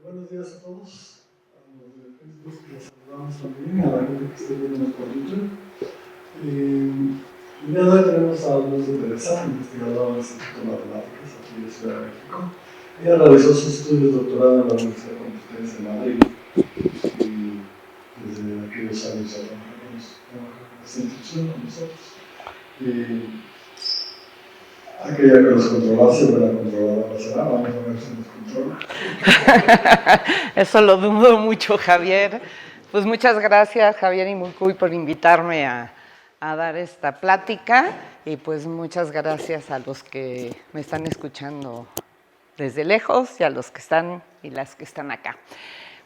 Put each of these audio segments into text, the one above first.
Buenos días a todos, a los de Facebook los saludamos también, a la gente que esté viendo por YouTube. El día de hoy tenemos a Luz de Teresa, investigadora del Instituto de Matemáticas aquí de Ciudad de México. Ella realizó sus estudios de doctorado en la Universidad Complutense de Madrid y desde aquellos años ya trabaja con esta institución con nosotros. Aquella que los controlase, la controladora será, vamos a ver si nos controla. Eso lo dudo mucho, Javier. Pues muchas gracias, Javier y Mucuy, por invitarme a dar esta plática, y pues muchas gracias a los que me están escuchando desde lejos y a los que están y las que están acá.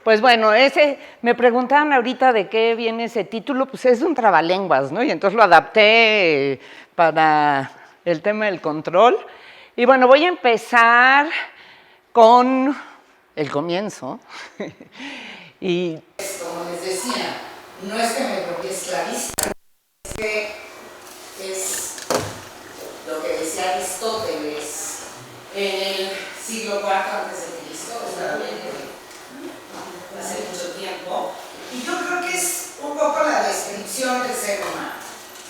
Pues bueno, me preguntaban ahorita de qué viene ese título, pues es un trabalenguas, ¿no? Y entonces lo adapté para el tema del control. Y bueno, voy a empezar con el comienzo. Y como les decía, no es que me volví esclavista, es que es lo que decía Aristóteles en el siglo IV a.C., hace mucho tiempo, y yo creo que es un poco la descripción del ser humano,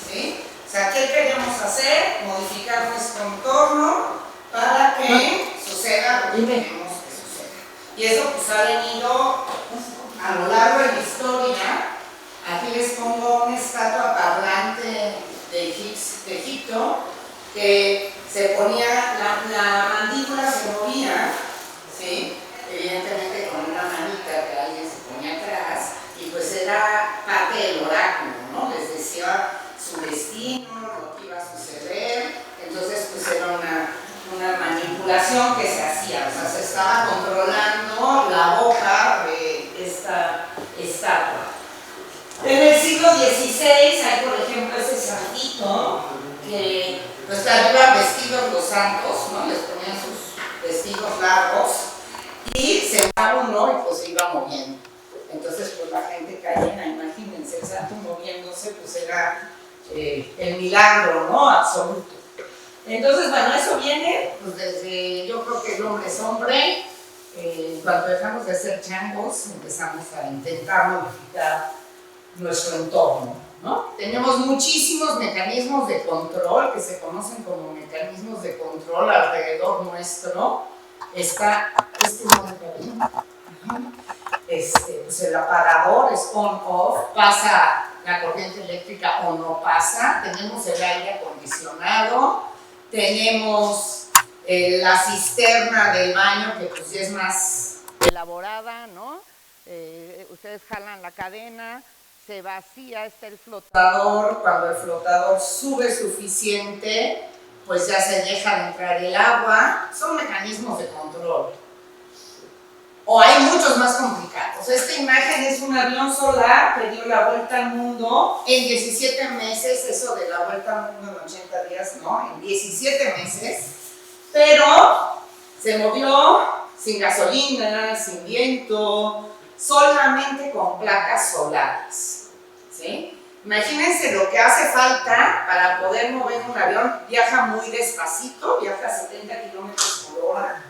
¿sí? O sea, ¿qué queremos hacer? Modificar nuestro entorno para que suceda lo que queremos que suceda. Y eso pues ha venido a lo largo de la historia. Aquí les pongo una estatua parlante de Egipto, que se ponía, la mandíbula se movía, ¿sí? Evidentemente con una manita que alguien se ponía atrás, y pues era parte del oráculo, ¿no? Les decía su destino, lo que iba a suceder. Entonces pues era una manipulación que se hacía, o sea, se estaba controlando la boca de esta estatua. En el siglo XVI hay, por ejemplo, ese santito que pues iban vestidos los santos, ¿no? Les ponían sus vestidos largos y se movía uno y pues se iba moviendo. Entonces pues la gente caía, imagínense, el santo moviéndose, pues era el milagro, ¿no? Absoluto. Entonces, bueno, eso viene pues desde, yo creo que el hombre es hombre. Cuando dejamos de ser changos, empezamos a intentar modificar nuestro entorno, ¿no? Tenemos muchísimos mecanismos de control que se conocen como mecanismos de control alrededor nuestro. Está pues el apagador es on-off, pasa la corriente eléctrica o no pasa. Tenemos el aire acondicionado, tenemos la cisterna del baño, que pues ya es más elaborada, ¿no? Ustedes jalan la cadena, se vacía, está el flotador. Cuando el flotador sube suficiente, pues ya se deja de entrar el agua. Son mecanismos de control. O hay muchos más complicados. Esta imagen es un avión solar que dio la vuelta al mundo en 17 meses, eso de la vuelta al mundo en 80 días, no, en 17 meses, pero se movió sin gasolina, sin viento, solamente con placas solares, ¿sí? Imagínense lo que hace falta para poder mover un avión. Viaja muy despacito, viaja a 70 kilómetros por hora,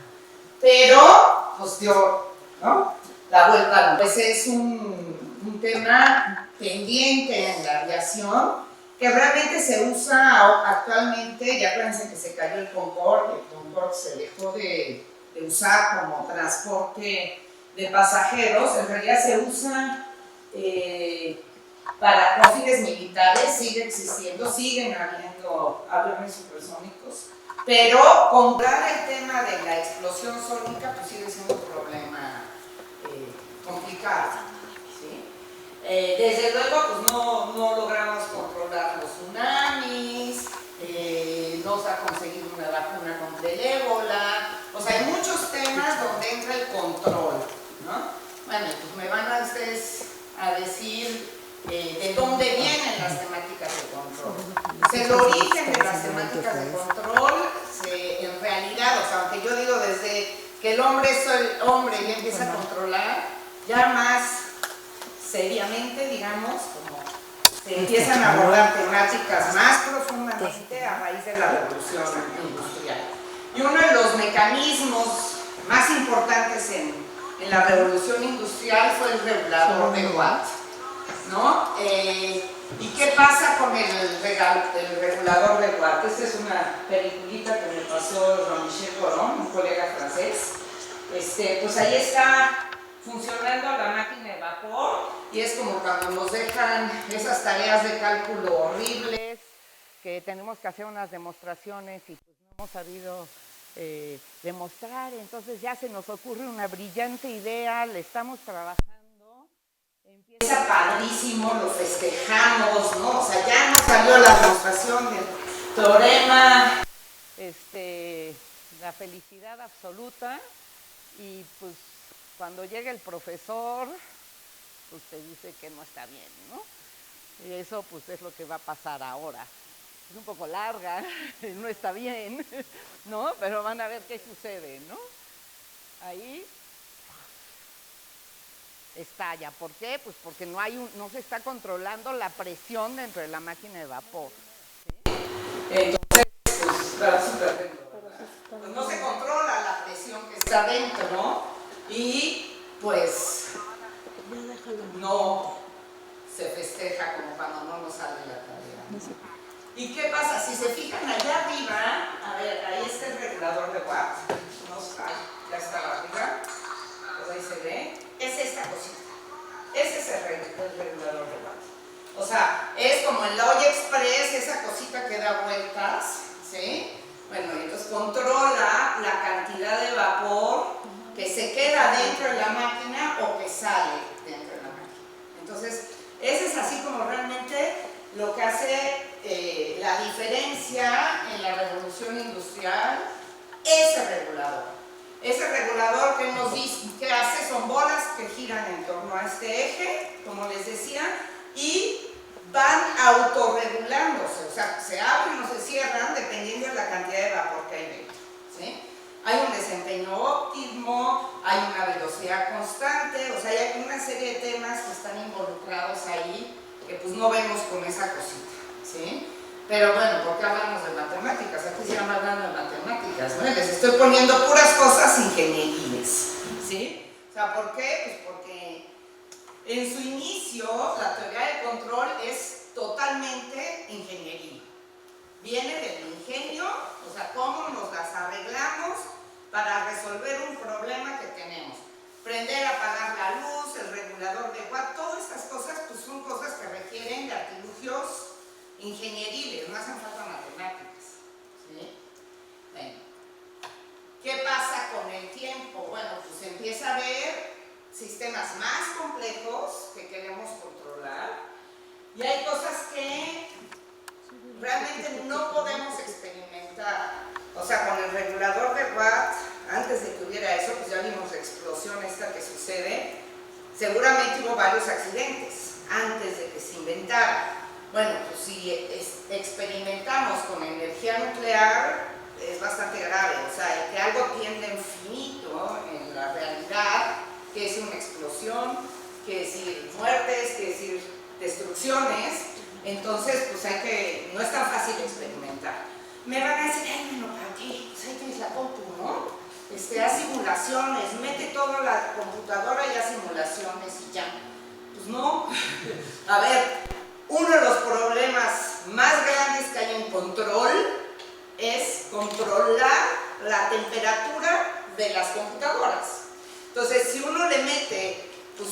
pero pues dio, ¿no?, la vuelta. Pues es un tema pendiente en la aviación que realmente se usa actualmente. Ya acuérdense que se cayó el Concorde se dejó de usar como transporte de pasajeros. En realidad se usa con fines militares, sigue existiendo, siguen habiendo aviones supersónicos, pero comprar el tema de la explosión sónica pues sigue siendo un problema complicado, ¿sí? Desde luego pues no logramos controlar los tsunamis, no se ha conseguido una vacuna contra el ébola. O sea, hay muchos temas donde entra el control, ¿no? Bueno, pues me van a ustedes a decir de dónde vienen las temáticas de control. Pues el origen de las temáticas de control, en realidad, o sea, aunque yo digo desde que el hombre es el hombre y empieza a controlar, ya más seriamente, digamos, como se empiezan a abordar temáticas más profundamente a raíz de la revolución industrial. Y uno de los mecanismos más importantes en en la revolución industrial fue el regulador de Watt, ¿no? ¿Y qué pasa con el regulador de Watt? Esta es una peliculita que me pasó Jean-Michel Goron, un colega francés. Pues ahí está funcionando la máquina de vapor y es como cuando nos dejan esas tareas de cálculo horribles que tenemos que hacer unas demostraciones y pues no hemos sabido demostrar, entonces ya se nos ocurre una brillante idea, le estamos trabajando, empieza padrísimo, lo festejamos, ¿no? O sea, ya nos salió la demostración del teorema, la felicidad absoluta, y pues cuando llega el profesor, pues te dice que no está bien, ¿no? Y eso pues es lo que va a pasar ahora. Es un poco larga, no está bien, ¿no? Pero van a ver qué sucede, ¿no? Ahí estalla. ¿Por qué? Pues porque no se está controlando la presión dentro de la máquina de vapor, ¿sí? Entonces, pues no se controla la presión que está dentro, ¿no? Y pues no se festeja como cuando no nos sale la tarea. ¿Y qué pasa? Si se fijan allá arriba, a ver, ahí está el regulador de Watt, no está, ya está arriba, pues ahí se ve, es esta cosita, ese es el regulador de Watt. O sea, es como el Loy Express, esa cosita que da vueltas, ¿sí? Bueno, entonces controla la cantidad de vapor que se queda dentro de la máquina o que sale dentro de la máquina. Entonces, ese es así como realmente lo que hace la diferencia en la revolución industrial, ese regulador. Ese regulador que nos dice, que hace, son bolas que giran en torno a este eje, como les decía, y van autorregulándose, o sea, se abren o se cierran dependiendo de la cantidad de vapor que hay dentro, ¿sí? Hay un desempeño óptimo, hay una velocidad constante, o sea, hay una serie de temas que están involucrados ahí que pues no vemos con esa cosita, ¿sí? Pero bueno, ¿por qué hablamos de matemáticas? Aquí se llama hablando de matemáticas, ¿no? Les estoy poniendo puras cosas ingenieriles, ¿sí? O sea, ¿por qué? Pues porque en su inicio la teoría de control es totalmente ingenieril. Viene del ingenio, o sea, cómo nos las arreglamos para resolver un problema que tenemos. Prender, apagar la luz, el regulador de Watt, todas estas cosas pues son cosas que requieren de artilugios ingenieriles, no hacen falta matemáticas, ¿sí? Bueno, ¿qué pasa con el tiempo? Bueno, pues empieza a haber sistemas más complejos que queremos controlar y hay cosas que realmente no podemos experimentar. O sea, con el regulador de Watt, antes de que hubiera eso, pues ya vimos la explosión esta que sucede, seguramente hubo varios accidentes antes de que se inventara. Bueno, pues si experimentamos con energía nuclear, es bastante grave. O sea, que algo tiende a infinito en la realidad, que es una explosión, que decir muertes, que decir destrucciones. Entonces, pues no es tan fácil experimentar. Me van a decir, ay, bueno, ¿para qué? Pues ahí tienes la compu, ¿no? Haz simulaciones, mete toda la computadora y haz simulaciones y ya. Pues no. A ver, uno de los problemas más grandes que hay en control es controlar la temperatura de las computadoras. Entonces, si uno le mete, pues,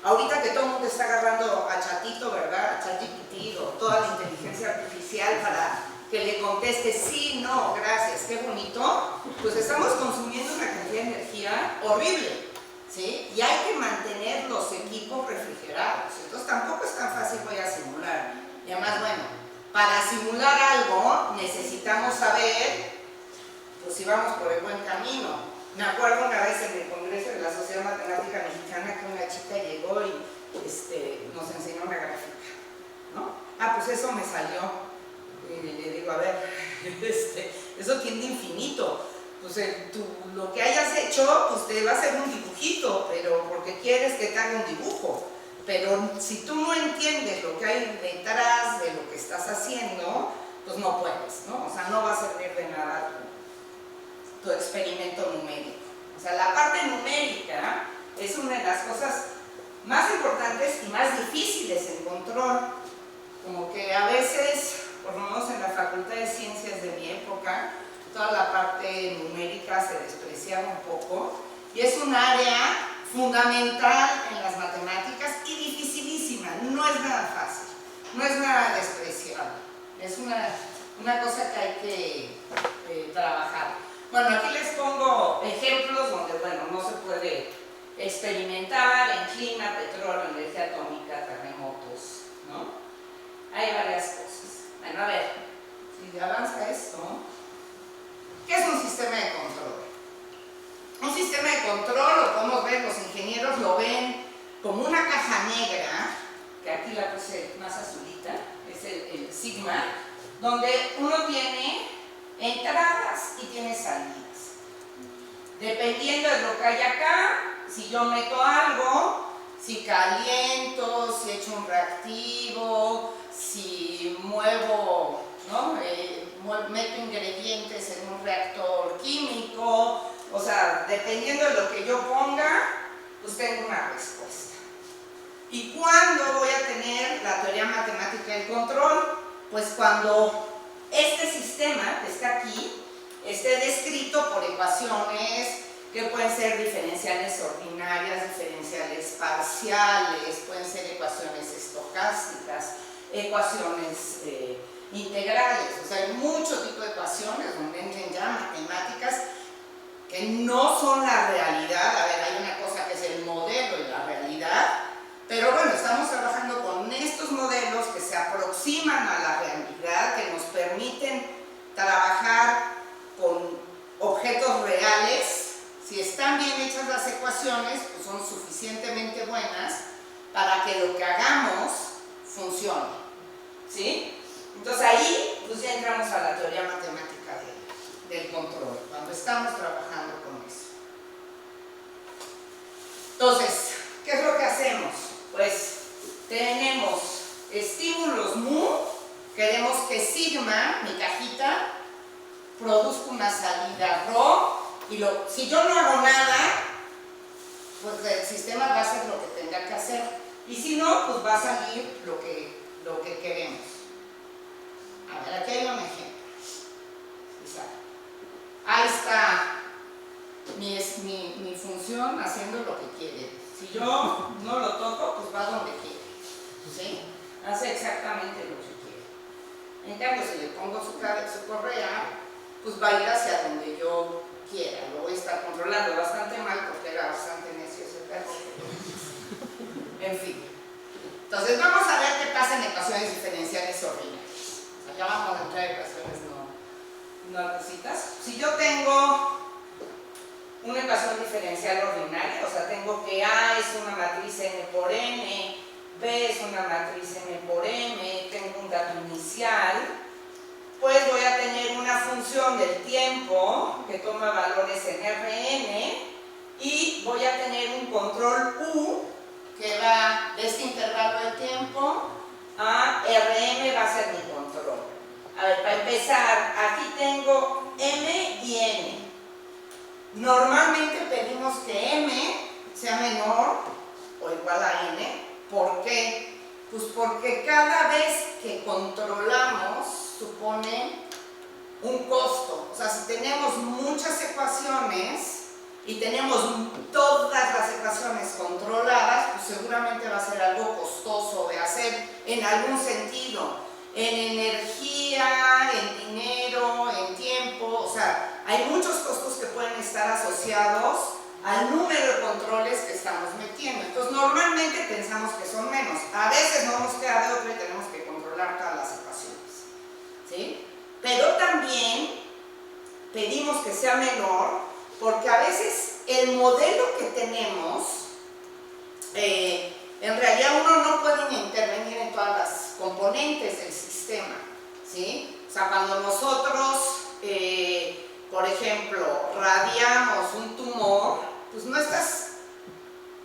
ahorita que todo el mundo está agarrando a Chatito, ¿verdad? A ChatGPT o toda la inteligencia artificial para que le conteste sí, no, gracias, qué bonito, pues estamos consumiendo una cantidad de energía horrible, ¿sí? Y hay que mantener los equipos refrigerados, entonces tampoco es tan fácil voy a simular. Y además, bueno, para simular algo necesitamos saber, pues si vamos por el buen camino. Me acuerdo una vez en el Congreso de la Sociedad Matemática Mexicana que una chica llegó y nos enseñó una gráfica, ¿no? Ah, pues eso me salió. Y le digo, a ver, eso tiende infinito. Pues lo que hayas hecho, pues te va a hacer un dibujito, pero porque quieres que te haga un dibujo. Pero si tú no entiendes lo que hay detrás de lo que estás haciendo, pues no puedes, ¿no? O sea, no va a servir de nada tu experimento numérico. O sea, la parte numérica es una de las cosas más importantes y más difíciles en control. Como que a veces, por lo menos en la Facultad de Ciencias de mi época, toda la parte numérica se despreciaba un poco, y es un área fundamental en las matemáticas y dificilísima, no es nada fácil, no es nada despreciable, es una cosa que hay que trabajar. Bueno, aquí les pongo ejemplos donde, bueno, no se puede experimentar en clima, petróleo, energía atómica, terremotos, ¿no? Hay varias cosas. Bueno, a ver, si avanza esto, ¿qué es un sistema de control? Un sistema de control, lo podemos ver, los ingenieros lo ven como una caja negra, que aquí la puse más azulita, es el sigma, donde uno tiene entradas y tiene salidas. Dependiendo de lo que hay acá, si yo meto algo, si caliento, si echo un reactivo, si muevo, ¿no? Meto ingredientes en un reactor químico, o sea, dependiendo de lo que yo ponga, pues tengo una respuesta. ¿Y cuándo voy a tener la teoría matemática del control? Pues cuando este sistema que está aquí esté descrito por ecuaciones que pueden ser diferenciales ordinarias, diferenciales parciales, pueden ser ecuaciones estocásticas, ecuaciones integrales, o sea, hay muchos tipos de ecuaciones donde entran ya matemáticas que no son la realidad. A ver, hay una cosa que es el modelo y la realidad, pero bueno, estamos trabajando con estos modelos que se aproximan a la realidad, que nos permiten trabajar con objetos reales. Si están bien hechas las ecuaciones, pues son suficientemente buenas para que lo que hagamos funcione, ¿sí? Entonces ahí pues ya entramos a la teoría matemática del control, cuando estamos trabajando con eso. Entonces, ¿qué es lo que hacemos? Pues tenemos estímulos mu, queremos que sigma, mi cajita, produzca una salida rho, y si yo no hago nada, pues el sistema va a hacer lo que tenga que hacer, y si no, pues va a salir lo que queremos. A ver, aquí hay un ejemplo. Ahí está mi función haciendo lo que quiere. Si yo no lo toco, pues va donde quiere, ¿sí? Hace exactamente lo que quiere. En cambio, si le pongo su correa, pues va a ir hacia donde yo quiera. Lo voy a estar controlando bastante mal porque era bastante necio ese perro. En fin. Entonces vamos a ver qué pasa en ecuaciones diferenciales ordinarias. O sea, ya vamos a entrar en ecuaciones no cositas. Si yo tengo una ecuación diferencial ordinaria, o sea, tengo que A es una matriz n por n, B es una matriz n por m, tengo un dato inicial, pues voy a tener una función del tiempo que toma valores en Rn, y voy a tener un control U que va de este intervalo de tiempo a Rm, va a ser mi control. A ver, para empezar, aquí tengo m y n. Normalmente pedimos que m sea menor o igual a n. ¿Por qué? Pues porque cada vez que controlamos supone un costo. O sea, si tenemos muchas ecuaciones y tenemos todas las ecuaciones controladas, pues seguramente va a ser algo costoso de hacer en algún sentido. En energía, en dinero, en tiempo, o sea, hay muchos costos que pueden estar asociados al número de controles que estamos metiendo. Entonces, normalmente pensamos que son menos. A veces no nos queda de otra y tenemos que controlar todas las ecuaciones, ¿sí? Pero también pedimos que sea menor porque a veces el modelo que tenemos, en realidad uno no puede intervenir en todas las componentes del sistema, ¿sí? O sea, cuando nosotros, por ejemplo, radiamos un tumor, pues no estás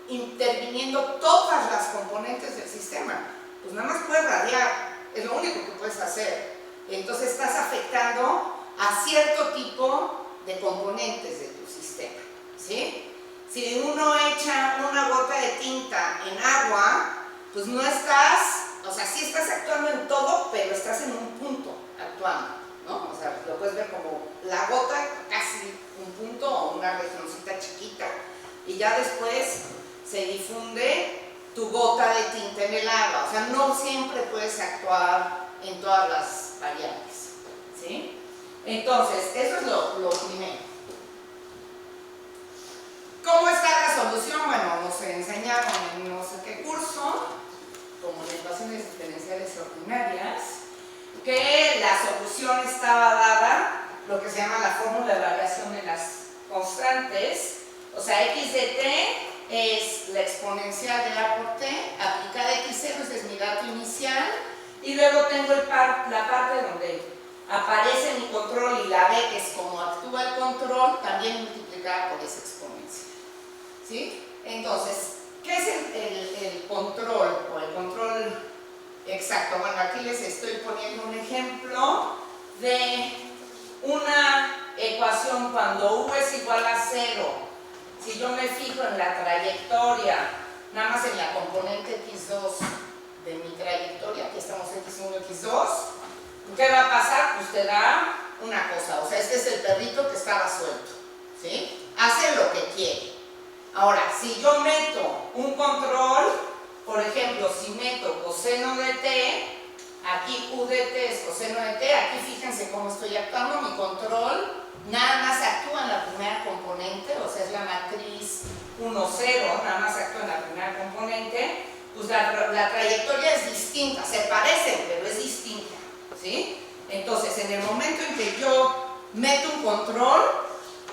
interviniendo todas las componentes del sistema, pues nada más puedes radiar, es lo único que puedes hacer. Entonces estás afectando a cierto tipo de componentes de tu sistema, ¿sí? si uno echa una gota de tinta en agua, pues no estás, o sea, sí estás actuando en todo, pero estás en un punto actuando, ¿no? O sea, lo puedes ver como la gota, casi un punto o una regioncita chiquita, y ya después se difunde tu gota de tinta en el agua. O sea, no siempre puedes actuar en todas las variables, ¿sí? Entonces, eso es lo primero. ¿Cómo está la solución? Bueno, nos enseñaron en no sé qué curso, como en ecuaciones diferenciales ordinarias, que la solución estaba dada, lo que se llama la fórmula de variación de las constantes, o sea, x de t es la exponencial de a por t, aplicada a x0, ese es mi dato inicial, y luego tengo la parte donde aparece mi control y la b, que es como actúa el control, también multiplicada por esa exponencia, ¿sí? Entonces, ¿qué es el control o el control exacto? Bueno, aquí les estoy poniendo un ejemplo de una ecuación cuando u es igual a 0. Si yo me fijo en la trayectoria, nada más en la componente x2 de mi trayectoria, aquí estamos x1, x2, ¿qué va a pasar? Pues te da una cosa, o sea, este es el perrito que estaba suelto, ¿sí? Hace lo que quiere. Ahora, si yo meto un control, por ejemplo, si meto coseno de t, aquí u de t es coseno de t, aquí fíjense cómo estoy actuando, mi control nada más actúa en la primera componente, o sea, es la matriz 1, 0, nada más actúa en la primera componente, pues la trayectoria es distinta, se parecen, pero es distinta, ¿sí? Entonces, en el momento en que yo meto un control,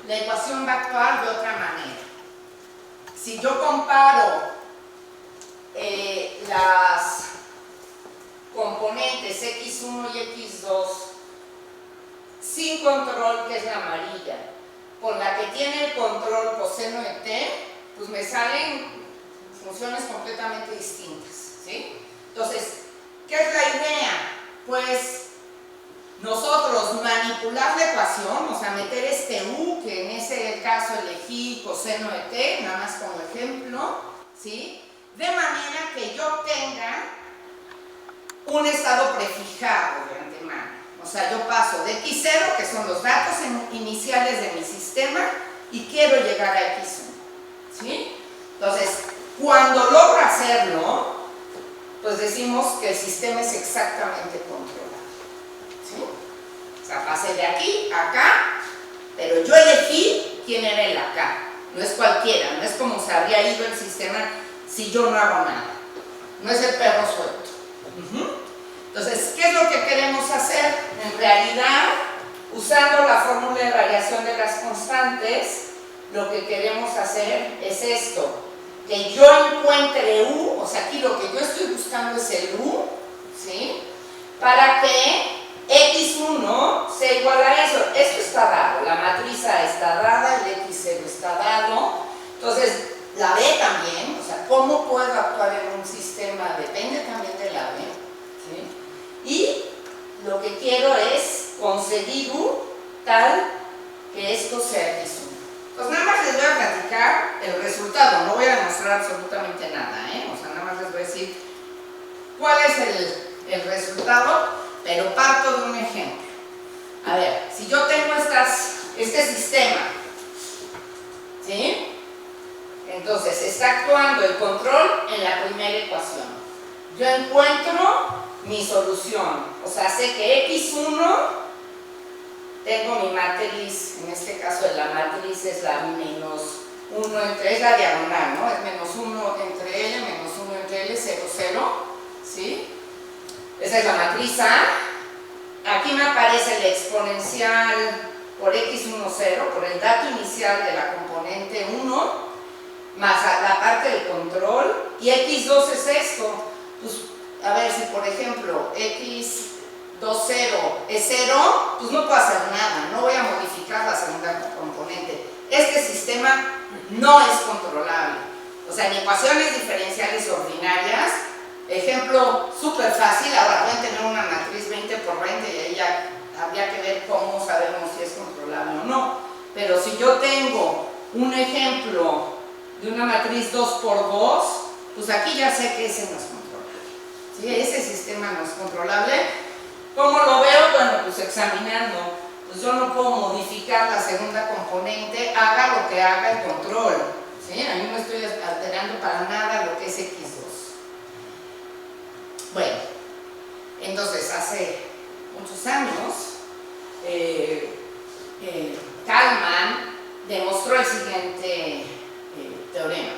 la ecuación va a actuar de otra manera. Si yo comparo las componentes x1 y x2 sin control, que es la amarilla, con la que tiene el control coseno de t, pues me salen funciones completamente distintas, ¿sí? Entonces, ¿qué es la idea? Pues nosotros manipular la ecuación, o sea, meter este u, que en ese caso elegí coseno de t, nada más como ejemplo, ¿sí? De manera que yo tenga un estado prefijado de antemano. O sea, yo paso de x0, que son los datos iniciales de mi sistema, y quiero llegar a x1, ¿sí? Entonces, cuando logro hacerlo, pues decimos que el sistema es exactamente controlado, ¿sí? O sea, pasé de aquí a acá, pero yo elegí quién era el acá. No es cualquiera, no es como se habría ido el sistema si yo no hago nada. No es el perro suelto. Entonces, ¿qué es lo que queremos hacer? En realidad, usando la fórmula de variación de las constantes, lo que queremos hacer es esto, que yo encuentre u, o sea, aquí lo que yo estoy buscando es el u, ¿sí? Para que x1 sea igual a eso. Esto está dado, la matriz A está dada, el x0 está dado, entonces la B también, o sea, cómo puedo actuar en un sistema depende también de la B, ¿sí? Y lo que quiero es conseguir u tal que esto sea x1. Pues nada más les voy a platicar el resultado, no voy a demostrar absolutamente nada, o sea, nada más les voy a decir cuál es el resultado, pero parto de un ejemplo. A ver, si yo tengo este sistema, ¿sí? Entonces, está actuando el control en la primera ecuación. Yo encuentro mi solución, o sea, sé que x1, tengo mi matriz, en este caso la matriz es la menos 1 entre, es la diagonal, ¿no? Es menos 1 entre L, menos 1 entre L, 0, 0, ¿sí? Esa es la matriz A. Aquí me aparece el exponencial por x1, 0, por el dato inicial de la componente 1, más la parte del control, y x2 es esto. Pues, a ver, si por ejemplo x2, 0 es 0, pues no puedo hacer nada, no voy a modificar la segunda componente. Este sistema no es controlable. O sea, en ecuaciones diferenciales ordinarias, ejemplo súper fácil, ahora pueden tener una matriz 20 por 20 y ahí ya habría que ver cómo sabemos si es controlable o no. Pero si yo tengo un ejemplo de una matriz 2 por 2, pues aquí ya sé que ese no es controlable. ¿Sí? Ese sistema no es controlable. ¿Cómo lo veo? Bueno, pues examinando. Pues yo no puedo modificar la segunda componente, haga lo que haga el control. ¿Sí? A mí no estoy alterando para nada lo que es X2. Bueno, entonces hace muchos años, Kalman demostró el siguiente teorema,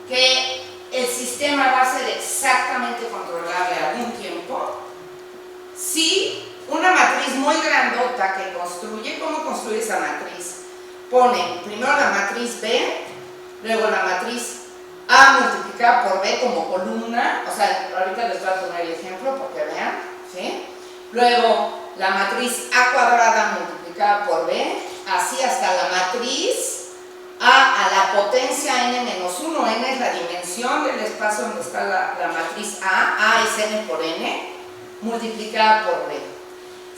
que el sistema va a ser exactamente controlable a algún tiempo si una matriz muy grandota que construye. ¿Cómo construye esa matriz? Pone primero la matriz B, luego la matriz A multiplicada por B como columna, o sea, ahorita les voy a poner el ejemplo porque vean, ¿sí? Luego la matriz A cuadrada multiplicada por B, así hasta la matriz A a la potencia n menos 1, n es la dimensión del espacio donde está la matriz A es n por n, multiplicada por B.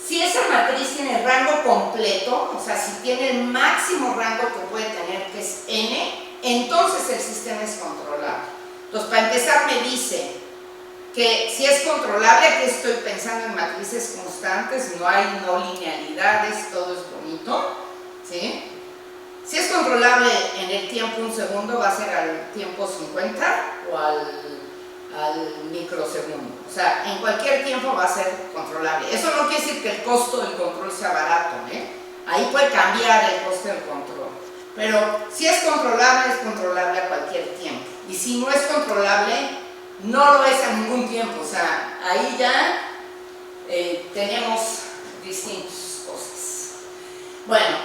Si esa matriz tiene rango completo, o sea, si tiene el máximo rango que puede tener, que es n, entonces el sistema es controlable. Entonces, para empezar, me dice que si es controlable, aquí estoy pensando en matrices constantes, no hay no linealidades, todo es bonito, ¿sí? Si es controlable en el tiempo un segundo, va a ser al tiempo 50 o al microsegundo. O sea, en cualquier tiempo va a ser controlable. Eso no quiere decir que el costo del control sea barato, ¿eh? Ahí puede cambiar el costo del control. Pero si es controlable a cualquier tiempo. Y si no es controlable, no lo es a ningún tiempo. O sea, ahí ya tenemos distintas cosas. Bueno,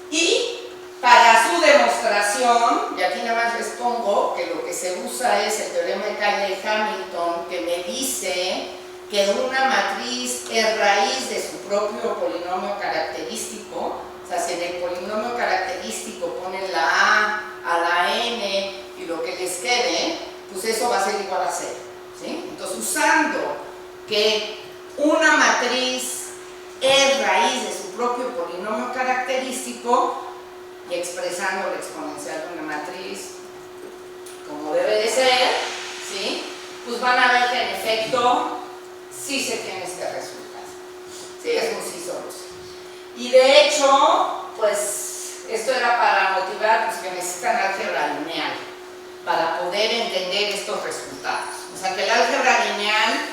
y para su demostración, y aquí nada más les pongo que lo que se usa es el teorema de Cayley-Hamilton, que me dice que una matriz es raíz de su propio polinomio característico. O sea, si en el polinomio característico ponen la A la N y lo que les quede, pues eso va a ser igual a 0. ¿Sí? Entonces, usando que una matriz es raíz de su propio polinomio característico, y expresando la exponencial de una matriz como debe de ser, ¿sí? Pues van a ver que en efecto sí se tiene este resultado. Sí, es un sí solo sí. Y de hecho, pues esto era para motivar pues, que necesitan álgebra lineal para poder entender estos resultados. O sea que el álgebra lineal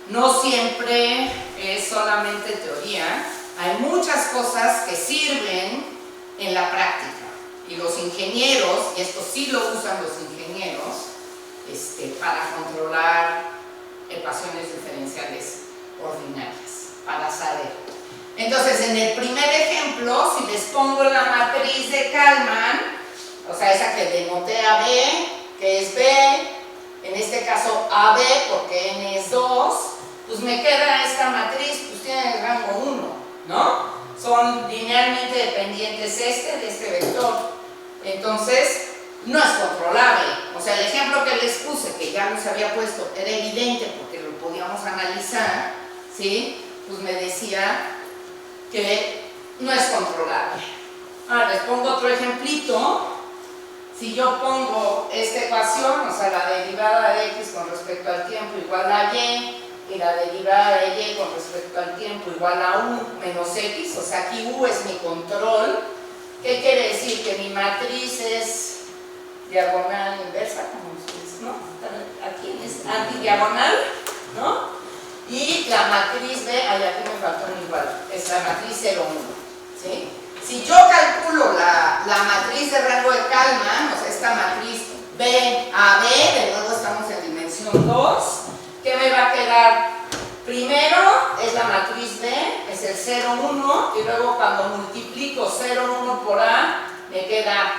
no siempre es solamente teoría, hay muchas cosas que sirven en la práctica, y los ingenieros, y esto sí lo usan los ingenieros, para controlar ecuaciones diferenciales ordinarias, para saber. Entonces, en el primer ejemplo, si les pongo la matriz de Kalman, o sea, esa que denoté a B, que es B, en este caso AB, porque N es 2, pues me queda esta matriz, pues tiene el rango 1, ¿no? Son linealmente dependientes de este vector. Entonces, no es controlable. O sea, el ejemplo que les puse, que ya los había puesto, era evidente porque lo podíamos analizar, ¿sí? Pues me decía que no es controlable. Ahora les pongo otro ejemplito. Si yo pongo esta ecuación, o sea, la derivada de x con respecto al tiempo igual a y, y la derivada de y con respecto al tiempo igual a u menos x, o sea, aquí u es mi control. ¿Qué quiere decir? Que mi matriz es diagonal inversa, como ustedes, ¿no? Aquí es antidiagonal, ¿no? Y la matriz B, aquí me faltó un igual, es la matriz 0, 1, ¿sí? Si yo calculo la matriz de rango de Kalman, o sea, esta matriz B a B, de nuevo estamos en dimensión 2, ¿qué me va a quedar? Primero es la matriz B, es el 0, 1, y luego cuando multiplico 0, 1 por A, me queda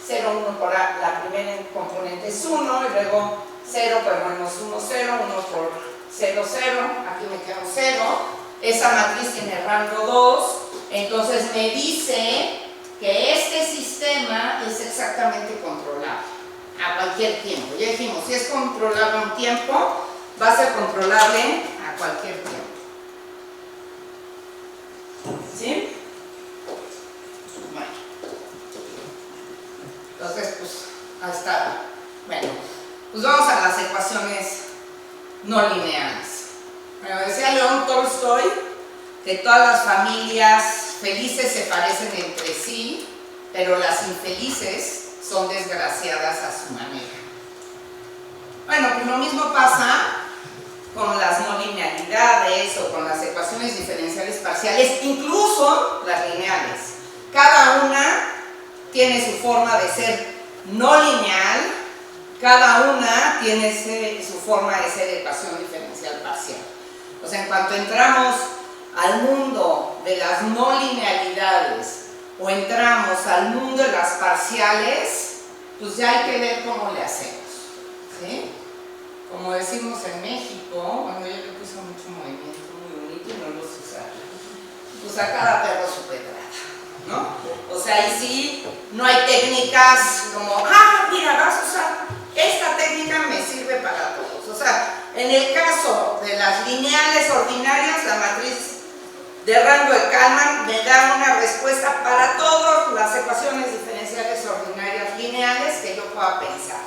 0, 1 por A, la primera componente es 1, y luego 0 por menos 1, 0, 1 por 0, 0, aquí me queda 0, esa matriz tiene rango 2, entonces me dice que este sistema es exactamente controlable a cualquier tiempo. Ya dijimos, si es controlable a un tiempo, va a ser controlable a cualquier tiempo. ¿Sí? Bueno. Entonces, pues, hasta, bueno, pues vamos a las ecuaciones no lineales. Bueno, decía León Tolstoy que todas las familias felices se parecen entre sí, pero las infelices son desgraciadas a su manera. Bueno, pues lo mismo pasa con las no linealidades o con las ecuaciones diferenciales parciales, incluso las lineales. Cada una tiene su forma de ser no lineal, cada una tiene su forma de ser ecuación diferencial parcial. O sea, en cuanto entramos al mundo de las no linealidades o entramos al mundo de las parciales, pues ya hay que ver cómo le hacemos, ¿sí? Como decimos en México, bueno, yo le puse mucho movimiento muy bonito y no lo sé usar, pues a cada perro su pedrada, ¿no? O sea, ahí sí no hay técnicas como, mira, vas a usar esta técnica, me sirve para todos. O sea, en el caso de las lineales ordinarias, la matriz de rango de Kalman me da una respuesta para todas las ecuaciones diferenciales ordinarias lineales que yo pueda pensar.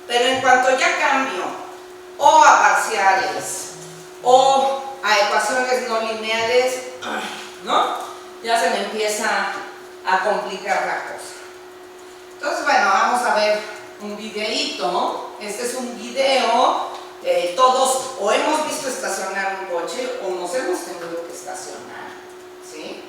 Pero en cuanto ya cambio o a parciales o a ecuaciones no lineales, ¿no? Ya se me empieza a complicar la cosa. Entonces, bueno, vamos a ver un videíto. Este es un video. Todos o hemos visto estacionar un coche o nos hemos tenido que estacionar, ¿sí?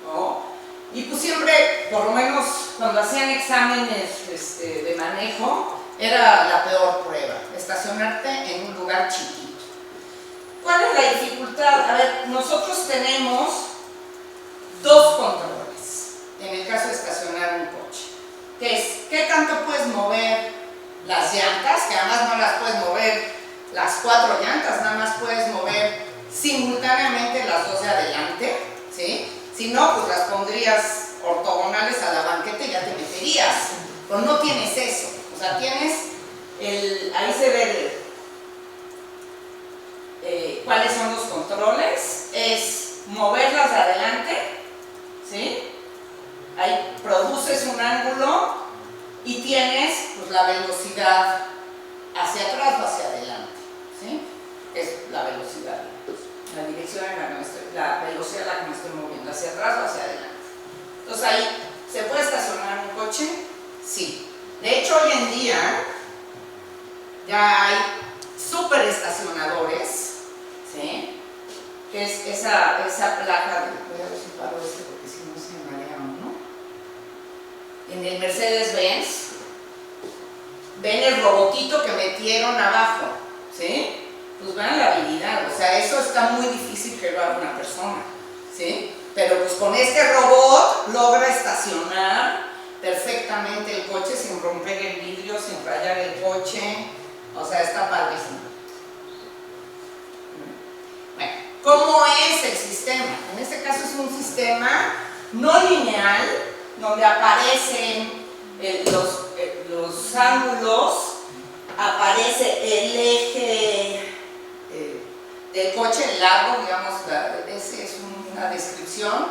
¿No? Y pues siempre, por lo menos cuando hacían exámenes de manejo, era la peor prueba, estacionarte en un lugar chiquito. ¿Cuál es la dificultad? A ver, nosotros tenemos dos controles en el caso de estacionar un coche, que es qué tanto puedes mover las llantas, que además no las puedes mover las cuatro llantas, nada más puedes mover simultáneamente las dos de adelante, ¿sí? Si no, pues las pondrías ortogonales a la banqueta y ya te meterías, pero no tienes eso. O sea, tienes ahí se ve cuáles son los controles, es moverlas de adelante, ¿sí? Ahí produces un ángulo y tienes pues la velocidad hacia atrás o hacia adelante, ¿sí? Es la velocidad, la dirección en la velocidad a la que me estoy moviendo, hacia atrás o hacia adelante. Entonces ahí, ¿se puede estacionar un coche? Sí. De hecho, hoy en día ya hay super estacionadores, ¿sí? Que es esa placa de, voy a ver si paro porque si no se marea uno. En el Mercedes-Benz ven el robotito que metieron abajo, ¿sí? Pues vean la habilidad, o sea, eso está muy difícil que lo haga una persona, ¿sí? Pero pues con este robot logra estacionar perfectamente el coche sin romper el vidrio, sin rayar el coche, o sea, está padrísimo. Bueno, ¿cómo es el sistema? En este caso es un sistema no lineal, donde aparecen los ángulos, aparece el eje del coche, el largo, digamos, ese es una descripción,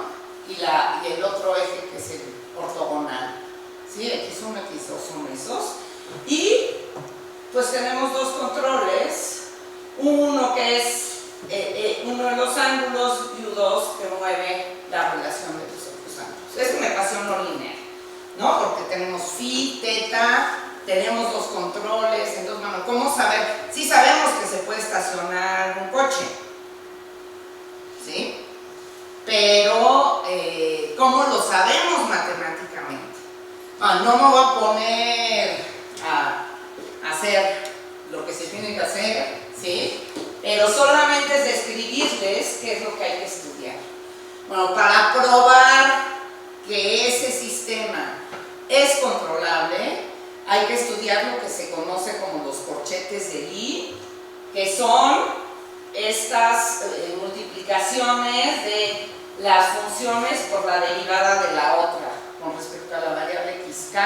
y el otro eje que es el ortogonal, ¿sí? X1, X2 son esos. Y pues tenemos dos controles, uno que es uno de los ángulos y U2 que mueve la relación de los otros ángulos. Es una ecuación no lineal, ¿no? Porque tenemos phi, teta, tenemos dos controles. Entonces, bueno, ¿cómo saber? Sí sabemos que se puede estacionar un coche, ¿sí? Pero, ¿cómo lo sabemos matemáticamente? Bueno, no me voy a poner a hacer lo que se tiene que hacer, ¿sí? Pero solamente es describirles qué es lo que hay que estudiar. Bueno, para probar que ese sistema es controlable, hay que estudiar lo que se conoce como los corchetes de Lie, que son estas multiplicaciones de las funciones por la derivada de la otra con respecto a la variable xk,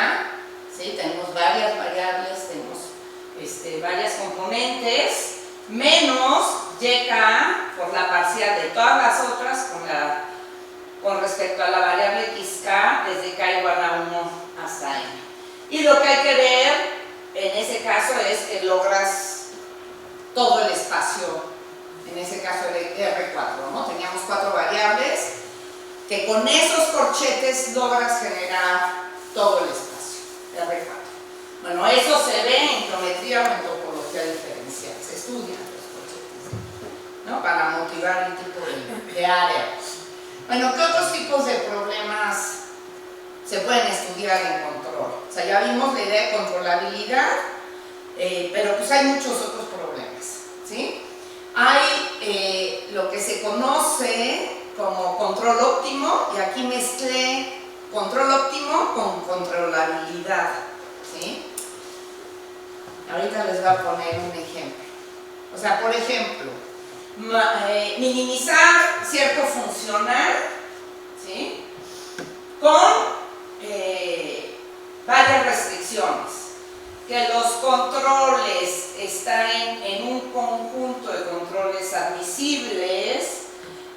¿sí? Tenemos varias variables, tenemos varias componentes, menos yk por la parcial de todas las otras con respecto a la variable xk desde k igual a 1 hasta n. Y lo que hay que ver en ese caso es que logras todo el espacio, en ese caso el R4, ¿no? Teníamos 4 variables, que con esos corchetes logras generar todo el espacio, R4. Bueno, eso se ve en geometría o en topología diferencial, se estudian los corchetes, ¿no? Para motivar un tipo de área. Bueno, ¿qué otros tipos de problemas se pueden estudiar en control? O sea, ya vimos la idea de controlabilidad, pero pues hay muchos otros problemas, ¿sí? Hay lo que se conoce como control óptimo, y aquí mezclé control óptimo con controlabilidad, ¿sí? Ahorita les voy a poner un ejemplo. O sea, por ejemplo, minimizar cierto funcional, ¿sí? Con varias restricciones. Que los controles están en un conjunto de controles admisibles,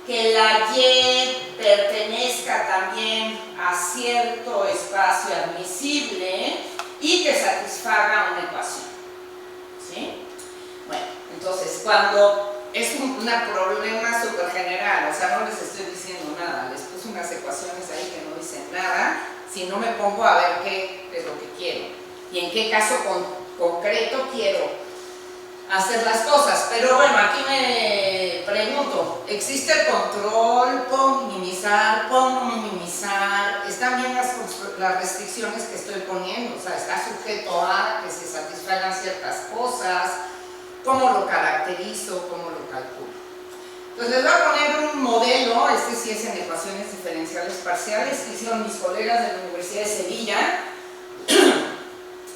que la Y pertenezca también a cierto espacio admisible y que satisfaga una ecuación, ¿sí? Bueno, entonces cuando es un problema súper general, o sea, no les estoy diciendo nada, les puse unas ecuaciones ahí que no dicen nada, si no me pongo a ver qué es lo que quiero y en qué caso concreto quiero hacer las cosas. Pero bueno, aquí me pregunto, ¿existe el control? ¿Puedo minimizar? ¿Puedo no minimizar? ¿Están bien las restricciones que estoy poniendo? O sea, ¿está sujeto a que se satisfagan ciertas cosas? ¿Cómo lo caracterizo? ¿Cómo lo calculo? Entonces les voy a poner un modelo, este sí es en ecuaciones diferenciales parciales, que hicieron mis colegas de la Universidad de Sevilla,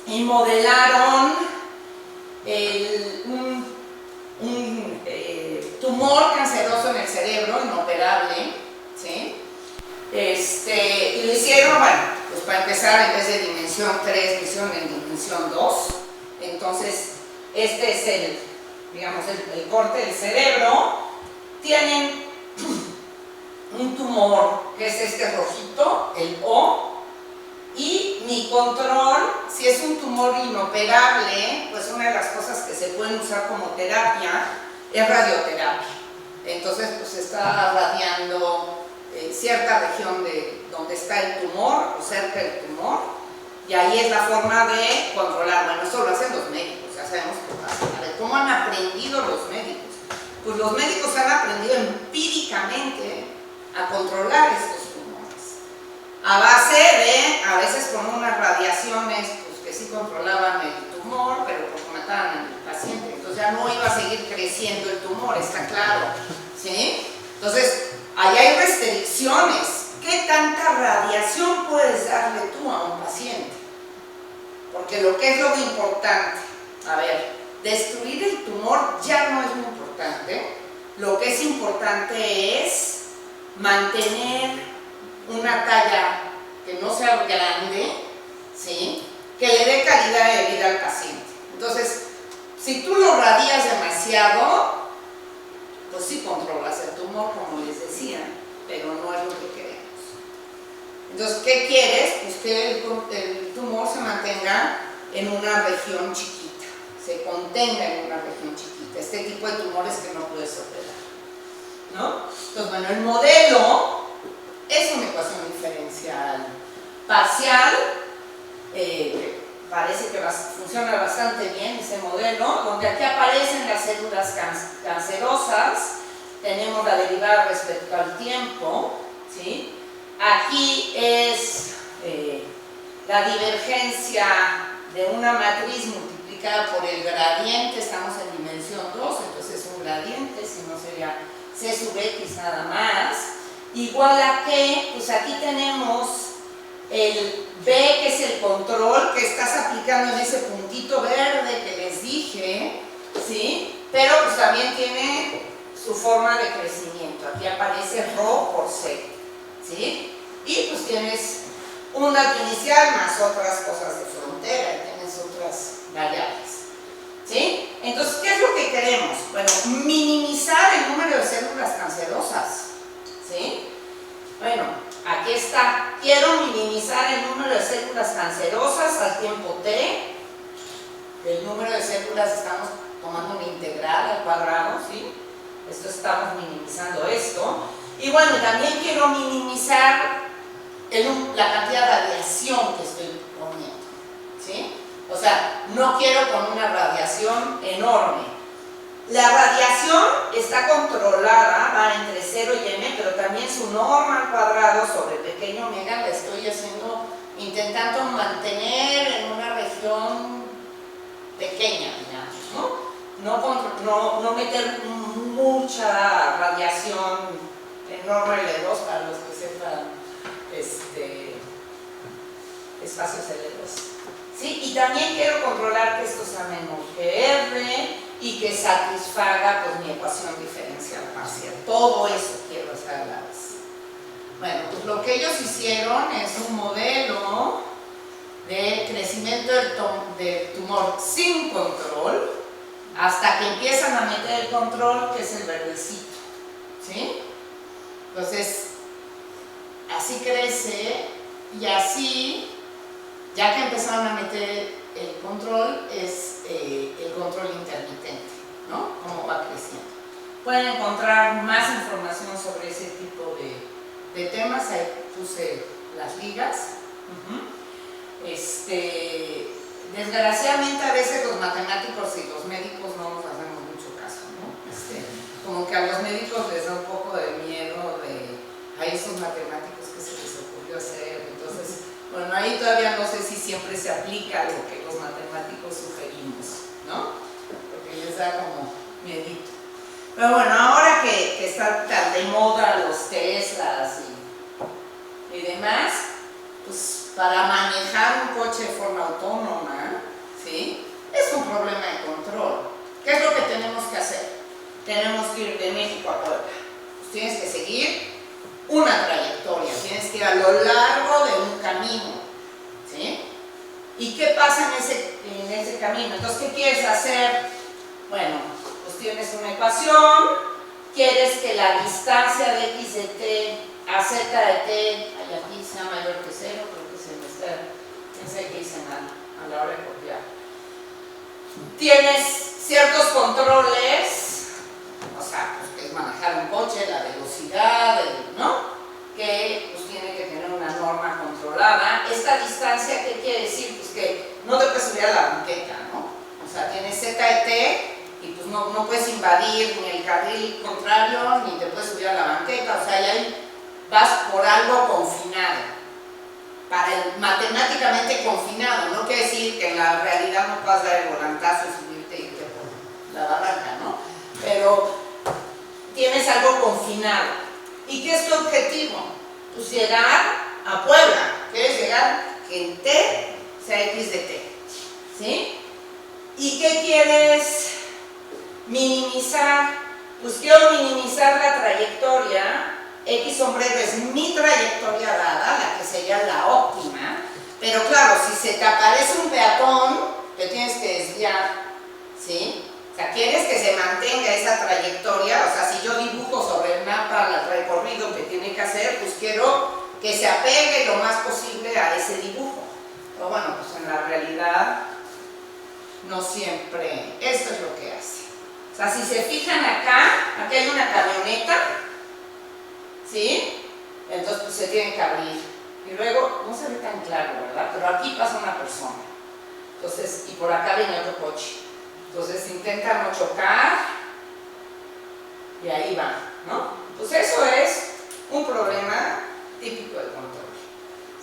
y modelaron un tumor canceroso en el cerebro, inoperable, ¿sí? Y lo hicieron, bueno, pues para empezar, en vez de dimensión 3, lo hicieron en dimensión 2. Entonces, este es digamos, el corte del cerebro. Tienen un tumor, que es este rojito, el O, y mi control, si es un tumor inoperable, pues una de las cosas que se pueden usar como terapia es radioterapia. Entonces, pues está radiando cierta región de donde está el tumor o cerca del tumor, y ahí es la forma de controlar. Bueno, esto lo hacen los médicos, ya sabemos qué pasa. A ver, ¿cómo han aprendido los médicos? Pues los médicos han aprendido empíricamente a controlar estos tumores, a base de, a veces con unas radiaciones pues, que sí controlaban el tumor, pero porque mataban al paciente, entonces ya no iba a seguir creciendo el tumor, está claro, ¿sí? Entonces, ahí hay restricciones. ¿Qué tanta radiación puedes darle tú a un paciente? Porque lo que es lo importante, a ver, destruir el tumor ya no es muy importante. Lo que es importante es mantener una talla que no sea grande, ¿sí? Que le dé calidad de vida al paciente. Entonces, si tú lo radias demasiado, pues sí controlas el tumor, como les decía, pero no es lo que queremos. Entonces, ¿qué quieres? Pues que el tumor se mantenga en una región chiquita, se contenga en una región chiquita, este tipo de tumores que no puedes operar, ¿no? Entonces, bueno, el modelo es una ecuación diferencial parcial, parece que funciona bastante bien ese modelo, donde aquí aparecen las células cancerosas, tenemos la derivada respecto al tiempo, ¿sí? Aquí es la divergencia de una matriz multiplicada por el gradiente, estamos en dimensión 2, entonces es un gradiente, si no sería C sub X nada más, igual a que, pues aquí tenemos el B, que es el control que estás aplicando en ese puntito verde que les dije, ¿sí? Pero pues también tiene su forma de crecimiento, aquí aparece ρ por C, ¿sí? Y pues tienes un dato inicial más otras cosas de frontera y tienes otras variables, ¿sí? Entonces, ¿qué es lo que queremos? Bueno, minimizar el número de células cancerosas, ¿sí? Bueno, aquí está, quiero minimizar el número de células cancerosas al tiempo t, el número de células estamos tomando una integral al cuadrado, ¿sí? Esto estamos minimizando esto. Y bueno, también quiero minimizar la cantidad de radiación que estoy poniendo, ¿sí? O sea, no quiero con una radiación enorme. La radiación está controlada, va entre 0 y m, pero también su norma al cuadrado sobre pequeño omega la estoy intentando mantener en una región pequeña, digamos, ¿no? No meter mucha radiación enorme L2 para los que sepan espacios L2. ¿Sí? Y también quiero controlar que esto sea menor que R y que satisfaga pues, mi ecuación diferencial parcial. Todo eso quiero hacer a la vez. Bueno, pues lo que ellos hicieron es un modelo de crecimiento del tumor sin control hasta que empiezan a meter el control, que es el verdecito. ¿Sí? Entonces, así crece y así, ya que empezaron a meter el control, es el control intermitente, ¿no? Cómo va creciendo. Pueden encontrar más información sobre ese tipo de temas, ahí puse las ligas. Desgraciadamente a veces los matemáticos y los médicos no nos hacemos mucho caso, ¿no? Como que a los médicos les da un poco de miedo a esos matemáticos que se les ocurrió hacer. Entonces, bueno, ahí todavía no sé si siempre se aplica lo que los matemáticos sugerimos, ¿no? Porque les da como miedito. Pero bueno, ahora que están tan de moda los Teslas y demás, pues para manejar un coche de forma autónoma, ¿sí? Es un problema de control. ¿Qué es lo que tenemos que hacer? Tenemos que ir de México a Puebla. Pues tienes que seguir una trayectoria, tienes que ir a lo largo de un camino, ¿sí? ¿Y qué pasa en ese camino? Entonces, ¿qué quieres hacer? Bueno, pues tienes una ecuación, quieres que la distancia de x de t a z de t, aquí sea mayor que 0, creo que se me está, pensé que hice mal a la hora de copiar. Tienes ciertos controles, o sea, pues, que es manejar un coche, la velocidad, ¿no? Que pues tiene que tener una norma controlada. Esta distancia, ¿qué quiere decir? Pues que no te puedes subir a la banqueta, ¿no? O sea, tienes z de t y pues no puedes invadir ni el carril contrario, ni te puedes subir a la banqueta, o sea, ya vas por algo confinado. Matemáticamente confinado, no quiere decir que en la realidad no puedas dar el volantazo y subirte y irte por la barranca, ¿no? Pero tienes algo confinado. ¿Y qué es tu objetivo? Pues llegar a Puebla. Quieres llegar que en t sea x de t, ¿sí? ¿Y qué quieres minimizar? Pues quiero minimizar la trayectoria. X sombrero es mi trayectoria dada, la que sería la óptima, pero claro, si se te aparece un peatón, te tienes que desviar, ¿sí? O sea, quieres que se mantenga esa trayectoria, o sea, si yo dibujo sobre el mapa el recorrido que tiene que hacer, pues quiero que se apegue lo más posible a ese dibujo. Pero bueno, pues en la realidad no siempre esto es lo que hace. O sea, si se fijan acá, aquí hay una camioneta, ¿sí? Entonces pues, se tiene que abrir. Y luego, no se ve tan claro, ¿verdad? Pero aquí pasa una persona. Entonces, y por acá viene otro coche. Entonces intenta no chocar y ahí va, ¿no? Pues eso es un problema típico del control,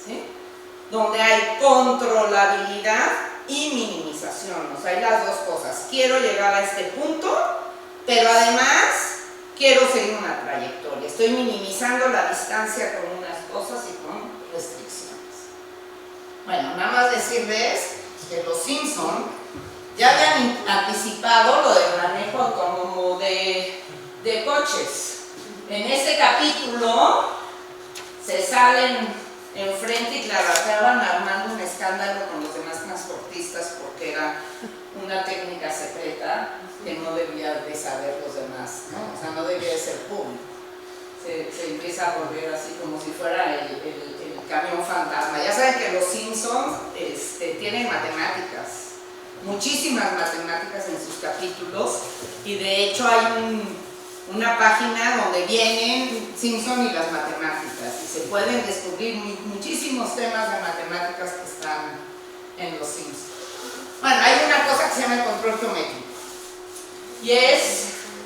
¿sí? Donde hay controlabilidad y minimización, o sea, hay las dos cosas. Quiero llegar a este punto, pero además quiero seguir una trayectoria. Estoy minimizando la distancia con unas cosas y con restricciones. Bueno, nada más decirles que los Simpson ya habían anticipado lo del manejo autónomo de coches. En este capítulo se salen enfrente y claro, acaban armando un escándalo con los demás transportistas porque era una técnica secreta que no debía de saber los demás, ¿no? O sea, no debía de ser público. Se empieza a volver así como si fuera el camión fantasma. Ya saben que los Simpsons tienen matemáticas, muchísimas matemáticas en sus capítulos, y de hecho hay una página donde vienen Simpson y las matemáticas, y se pueden descubrir muchísimos temas de matemáticas que están en los Simpsons. Bueno, hay una cosa que se llama el control geométrico, y es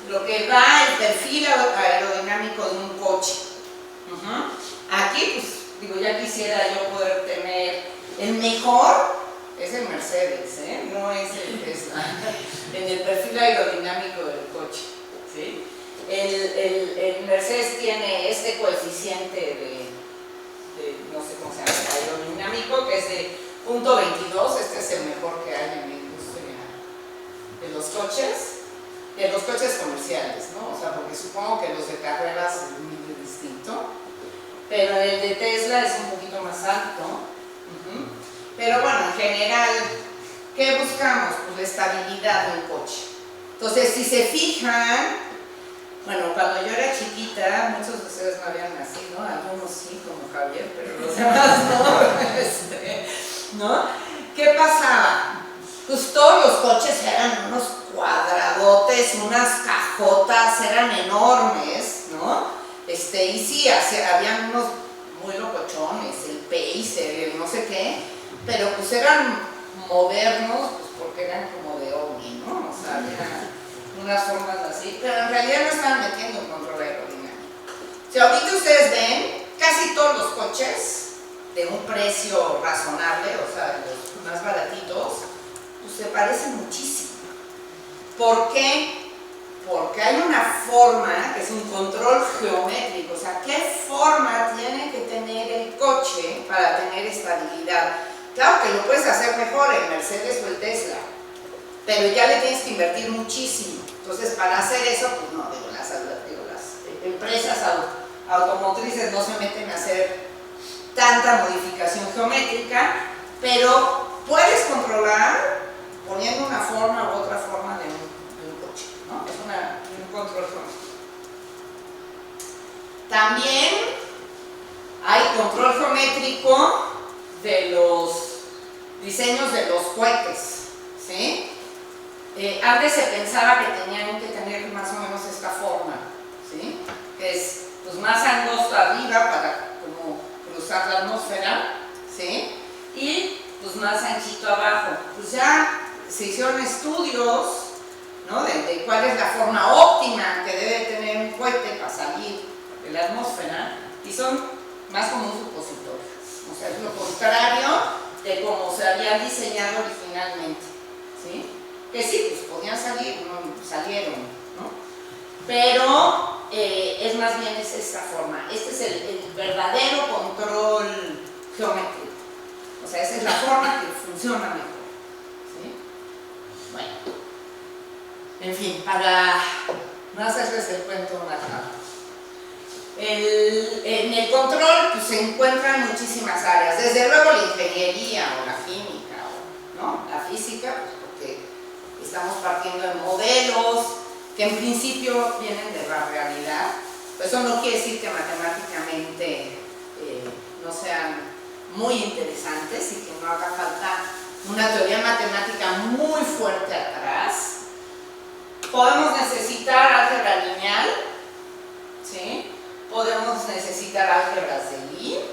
lo que da el perfil aerodinámico de un coche. Aquí, pues, digo, ya quisiera yo poder tener el mejor, es el Mercedes, no es el Tesla, en el perfil aerodinámico del coche, ¿sí? El Mercedes tiene este coeficiente de no sé cómo se llama, aerodinámico, que es de 0.22, este es el mejor que hay en la industria de los coches comerciales, ¿no? O sea, porque supongo que los de carreras es muy distinto, pero el de Tesla es un poquito más alto. Pero bueno, en general, ¿qué buscamos? Pues la estabilidad de un coche. Entonces, si se fijan, bueno, cuando yo era chiquita, muchos de ustedes no habían nacido, algunos sí, como Javier, pero los demás no. ¿No? ¿Qué pasaba? Pues todos los coches eran unos cuadradotes, unas cajotas, eran enormes, ¿no? Y sí, habían unos muy locochones, el Pacer, el no sé qué, pero pues eran modernos, pues porque eran como de ovni, ¿no? O sea, eran unas formas así, pero en realidad no estaban metiendo un control aerodinámico. Si ahorita ustedes ven, casi todos los coches de un precio razonable, o sea, los más baratitos, pues se parecen muchísimo. ¿Por qué? Porque hay una forma, que es un control geométrico, o sea, ¿qué forma tiene que tener el coche para tener estabilidad? Claro que lo puedes hacer mejor el Mercedes o el Tesla, pero ya le tienes que invertir muchísimo. Entonces, para hacer eso, pues no, las empresas automotrices no se meten a hacer tanta modificación geométrica, pero puedes controlar poniendo una forma u otra forma de un coche, ¿no? Es un control geométrico. También hay control geométrico de los diseños de los cohetes, ¿sí? Antes se pensaba que tenían que tener más o menos esta forma, ¿sí? Que es pues, más angosto arriba para como cruzar la atmósfera, ¿sí? Y pues más anchito abajo. Pues ya se hicieron estudios, ¿no? de cuál es la forma óptima que debe tener un cohete para salir de la atmósfera, y son más como un supositorio. O sea, es lo contrario de cómo se había diseñado originalmente, ¿sí? Que sí, pues podían salir, no salieron, ¿no? Pero es más bien es esta forma. Este es el verdadero control geométrico. O sea, esa es la forma que funciona mejor, ¿sí? Bueno, en fin, para no hacerles el cuento más rápido. En el control pues, se encuentran muchísimas áreas, desde luego la ingeniería o la química, ¿no? La física, pues porque estamos partiendo de modelos que en principio vienen de la realidad. Pues eso no quiere decir que matemáticamente no sean muy interesantes y que no haga falta una teoría matemática muy fuerte atrás. Podemos necesitar álgebra lineal, ¿sí? Podemos necesitar álgebras de Lie.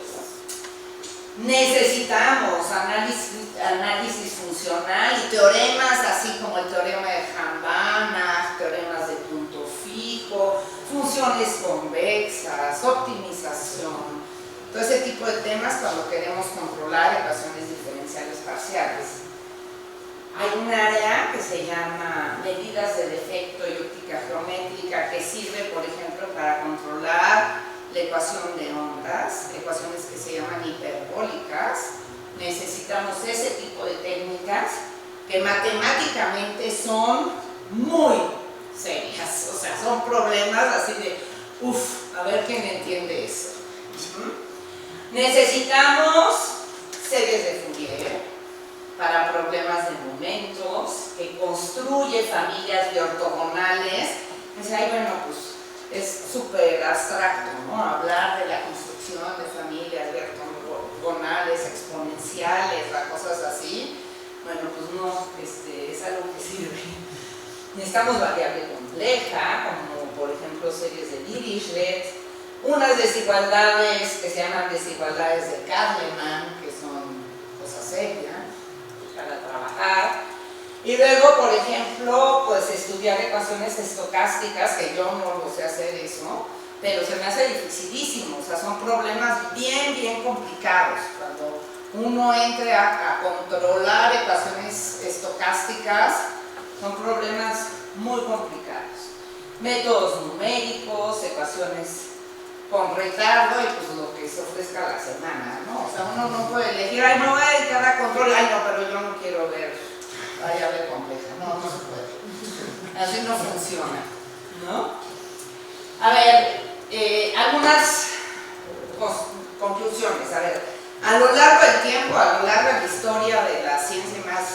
Necesitamos análisis funcional y teoremas así como el teorema de Hahn-Banach, teoremas de punto fijo, funciones convexas, optimización, todo ese tipo de temas cuando queremos controlar ecuaciones diferenciales parciales. Hay un área que se llama medidas de defecto y óptica geométrica que sirve, por ejemplo, para controlar la ecuación de ondas, ecuaciones que se llaman hiperbólicas. Necesitamos ese tipo de técnicas que matemáticamente son muy serias, o sea, son problemas así de, a ver quién entiende eso. Necesitamos series de Fourier para problemas de momentos, que construye familias de ortogonales. Bueno, pues es súper abstracto, ¿no? Hablar de la construcción de familias de ortogonales exponenciales. exponenciales o cosas así, bueno, pues no, es algo que sirve. Necesitamos variable compleja, como por ejemplo series de Dirichlet, unas desigualdades que se llaman desigualdades de Kahneman, que son cosas serias para trabajar. Y luego, por ejemplo, pues estudiar ecuaciones estocásticas, que yo no lo sé hacer eso, pero se me hace dificilísimo, o sea, son problemas bien complicados. Cuando uno entre a controlar ecuaciones estocásticas, son problemas muy complicados. Métodos numéricos, ecuaciones con retardo y pues lo que se ofrezca a la semana, ¿no? O sea, uno no puede elegir, ay, no voy a dedicar a control, ay, no, pero yo no quiero ver variable compleja, no se puede. Así no funciona, ¿no? A ver, algunas conclusiones. A ver, a lo largo del tiempo, a lo largo de la historia de la ciencia más,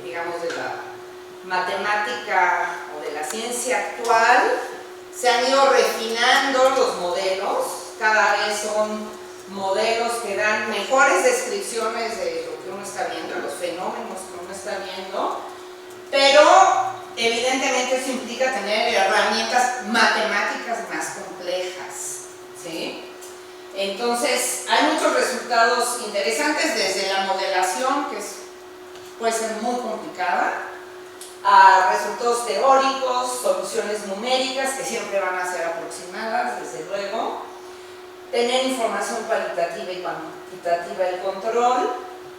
digamos, de la matemática o de la ciencia actual, se han ido refinando los modelos, cada vez son modelos que dan mejores descripciones de lo que uno está viendo, los fenómenos que uno está viendo, pero evidentemente eso implica tener herramientas matemáticas más complejas, ¿sí? Entonces, hay muchos resultados interesantes desde la modelación, que puede ser muy complicada, a resultados teóricos, soluciones numéricas que siempre van a ser aproximadas, desde luego, tener información cualitativa y cuantitativa del control,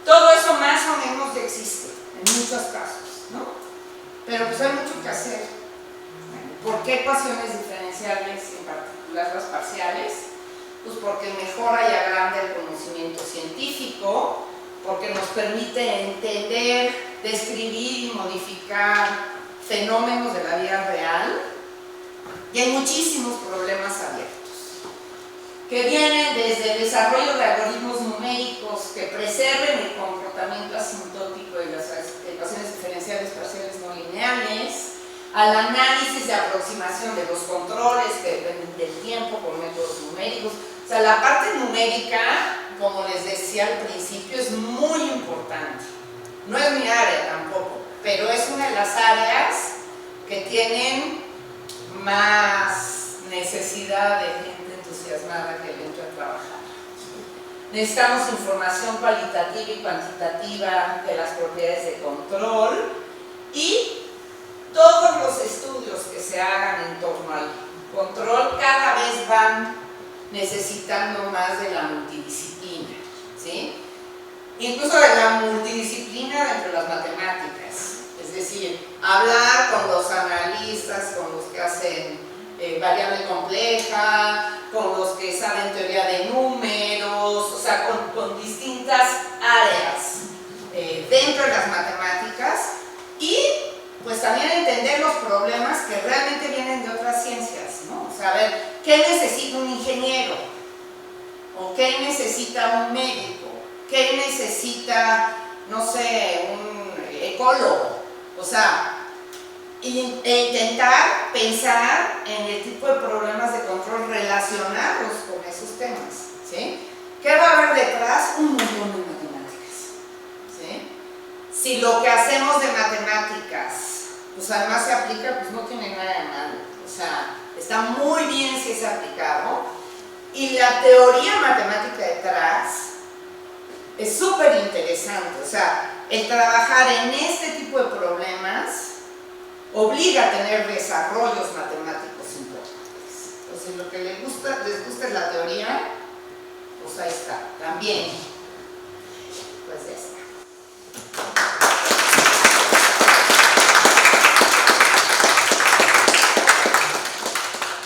todo eso más o menos ya existe en muchos casos, ¿no? Pero pues hay mucho que hacer. ¿Por qué ecuaciones diferenciales, en particular las parciales? Pues porque mejora y agranda el conocimiento científico, porque nos permite entender, describir y modificar fenómenos de la vida real, y hay muchísimos problemas abiertos, que vienen desde el desarrollo de algoritmos numéricos que preserven el comportamiento asintótico de las ecuaciones diferenciales parciales no lineales, al análisis de aproximación de los controles que dependen del tiempo con métodos numéricos. O sea, la parte numérica, como les decía al principio, es muy importante. No es mi área tampoco, pero es una de las áreas que tienen más necesidad de gente entusiasmada que le entre a trabajar. Necesitamos información cualitativa y cuantitativa de las propiedades de control, y todos los estudios que se hagan en torno al control cada vez van necesitando más de la multidisciplina, ¿sí? Incluso de la multidisciplina dentro de las matemáticas, es decir, hablar con los analistas, con los que hacen variable compleja, con los que saben teoría de números, o sea, con distintas áreas dentro de las matemáticas, y pues también entender los problemas que realmente vienen de otras ciencias, ¿no? O sea, a ver, ¿qué necesita un ingeniero? ¿O qué necesita un médico? ¿Qué necesita, no sé, un ecólogo? O sea, intentar pensar en el tipo de problemas de control relacionados con esos temas, ¿sí? ¿Qué va a haber detrás? Un montón de matemáticas, ¿sí? Si lo que hacemos de matemáticas, pues además se aplica, pues no tiene nada de malo, o sea, está muy bien si es aplicado, y la teoría matemática detrás es súper interesante. O sea, el trabajar en este tipo de problemas obliga a tener desarrollos matemáticos importantes. Entonces, lo que les gusta es la teoría, pues ahí está, también, pues ya está.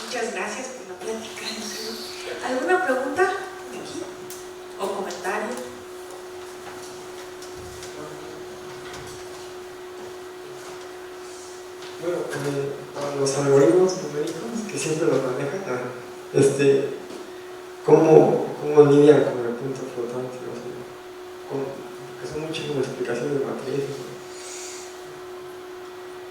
Muchas gracias por la plática. ¿Alguna pregunta aquí? ¿O comentario? Bueno, para los algoritmos numéricos que siempre los manejan, ¿cómo lidian con el punto flotante? O sea, que son muchísimas explicaciones de matrices, ¿no?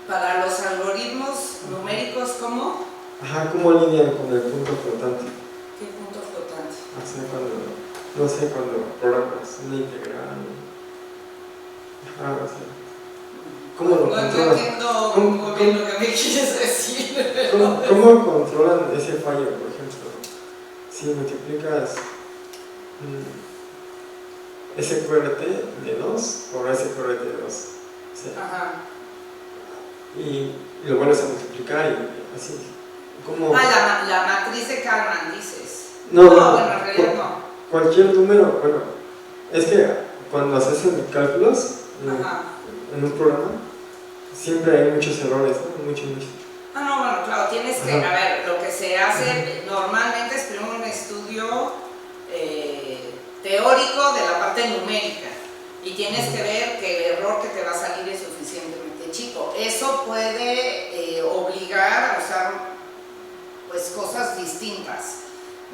Para los algoritmos numéricos, ¿cómo? Ajá, ¿cómo lidian con el punto flotante? ¿Qué punto flotante? O sea, cuando no sé, cuando programas una integral, o sea, ¿cómo lo No controlan? entiendo muy bien lo que me quieres decir. ¿Cómo controlan ese fallo, por ejemplo? Si multiplicas SQRT de 2 por SQRT de 2, ¿sí? Ajá. Y lo vuelves a multiplicar y así. ¿Cómo? La matriz de Kalman, dices. No, bueno, en realidad no. Cualquier número, bueno, es que cuando haces cálculos en un programa, siempre hay muchos errores, ¿no? Muchos. No, bueno, claro, tienes que, a ver, lo que se hace normalmente es primero un estudio teórico de la parte numérica y tienes que ver que el error que te va a salir es suficientemente chico. Eso puede obligar a usar pues cosas distintas,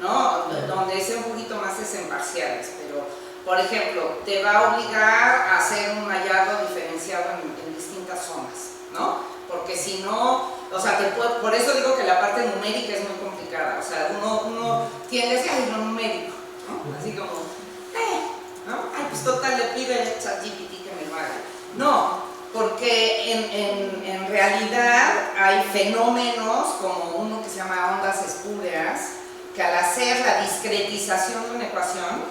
¿no? Donde es un poquito más en parciales, pero por ejemplo, te va a obligar a hacer un hallazgo diferenciado en distintas zonas, ¿no? Porque si no, o sea, por eso digo que la parte numérica es muy complicada, o sea, uno tiende a decir, lo numérico, ¿no? Así como, ¿no? Ay, pues total, le pido el ChatGPT que me lo haga. No, porque en realidad hay fenómenos como uno que se llama ondas espúreas, que al hacer la discretización de una ecuación,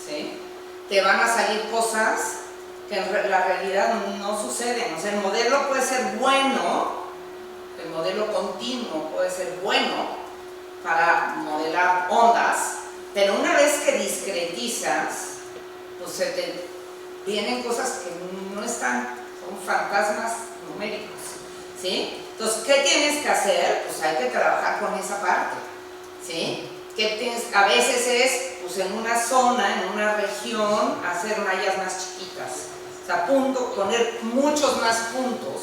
¿sí?, te van a salir cosas que en la realidad no suceden. O sea, el modelo puede ser bueno, el modelo continuo puede ser bueno para modelar ondas, pero una vez que discretizas, pues se te vienen cosas que no están, son fantasmas numéricos, ¿sí? Entonces, ¿qué tienes que hacer? Pues hay que trabajar con esa parte, ¿sí? A veces es, pues en una zona, en una región, hacer mallas más chiquitas, o sea, poner muchos más puntos,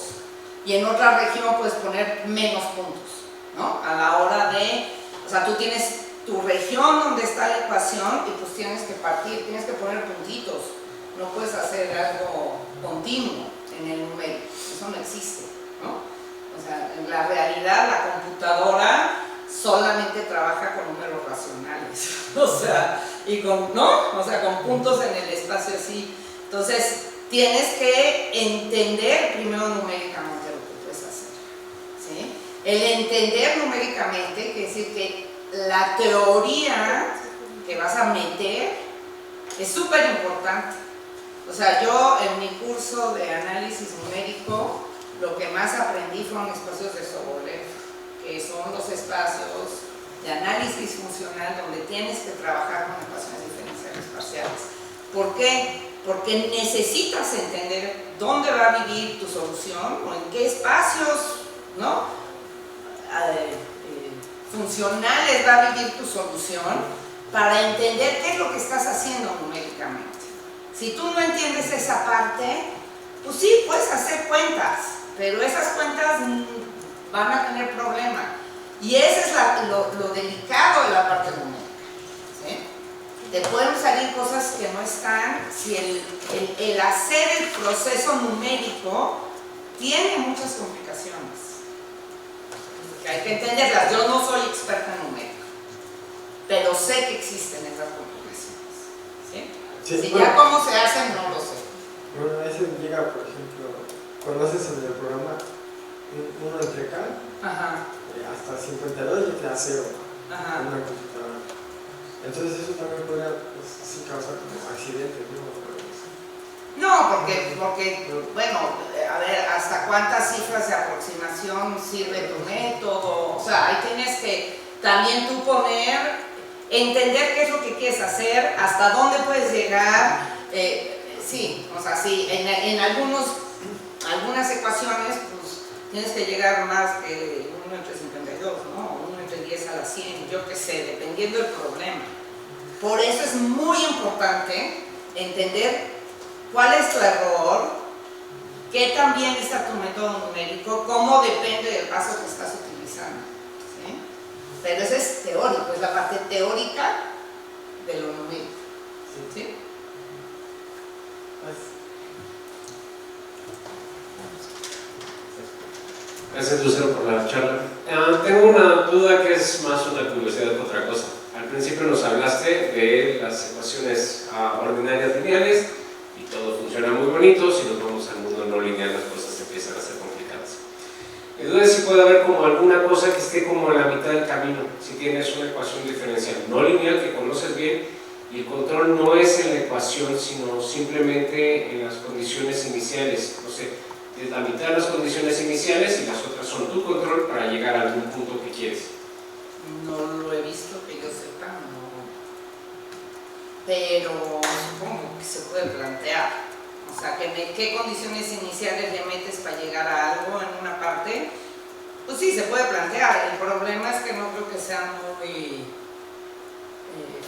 y en otra región puedes poner menos puntos, ¿no? A la hora de, o sea, tú tienes tu región donde está la ecuación y pues tienes que partir, tienes que poner puntitos, no puedes hacer algo continuo en el numérico, eso no existe, ¿no? O sea, en la realidad la computadora solamente trabaja con números racionales, o sea, y con, ¿no? O sea, con puntos en el espacio así. Entonces, tienes que entender primero numéricamente lo que puedes hacer, ¿sí? El entender numéricamente quiere decir que la teoría que vas a meter es súper importante. O sea, yo en mi curso de análisis numérico, lo que más aprendí fueron espacios de Sobolev, que son los espacios de análisis funcional donde tienes que trabajar con ecuaciones diferenciales parciales. ¿Por qué? Porque necesitas entender dónde va a vivir tu solución o en qué espacios, ¿no?, funcionales va a vivir tu solución para entender qué es lo que estás haciendo numéricamente. Si tú no entiendes esa parte, pues sí, puedes hacer cuentas, pero esas cuentas van a tener problemas. Y ese es lo delicado de la parte numérica, ¿sí? Te pueden salir cosas que no están si el hacer el proceso numérico tiene muchas complicaciones. Que hay que entenderlas. Yo no soy experta en numérica, pero sé que existen esas complicaciones, ¿sí? Sí, Si bueno, ya cómo se hacen, no lo sé. Bueno, a veces llega, por ejemplo, cuando haces en el programa uno entre K, hasta 52 y te da 0 en una computadora. Entonces eso también podría, pues, sí causar como accidentes, ¿no? No, porque, bueno, a ver, ¿hasta cuántas cifras de aproximación sirve tu método? O sea, ahí tienes que también tú entender qué es lo que quieres hacer, hasta dónde puedes llegar. Sí, o sea, sí, en algunas ecuaciones, pues, tienes que llegar más que 1 entre 52, ¿no? 1 entre 10 a la 100, yo qué sé, dependiendo del problema. Por eso es muy importante entender cuál es tu error, qué tan bien está tu método numérico, cómo depende del paso que estás utilizando, ¿sí? Pero eso es teórico, es la parte teórica de lo numérico, ¿sí? Gracias, Lucero, por la charla. Tengo una duda que es más una curiosidad que otra cosa. Al principio nos hablaste de las ecuaciones ordinarias lineales y todo funciona muy bonito. Si nos vamos al mundo no lineal, las cosas empiezan a ser complicadas. Entonces sí puede haber como alguna cosa que esté como en la mitad del camino. Si tienes una ecuación diferencial no lineal que conoces bien y el control no es en la ecuación, sino simplemente en las condiciones iniciales. No sé, es la mitad de las condiciones iniciales y las otras son tu control para llegar a algún punto que quieres. No lo he visto que yo sepa, no. Pero supongo que se puede plantear. O sea, ¿qué condiciones iniciales le metes para llegar a algo en una parte? Pues sí, se puede plantear. El problema es que no creo que sea muy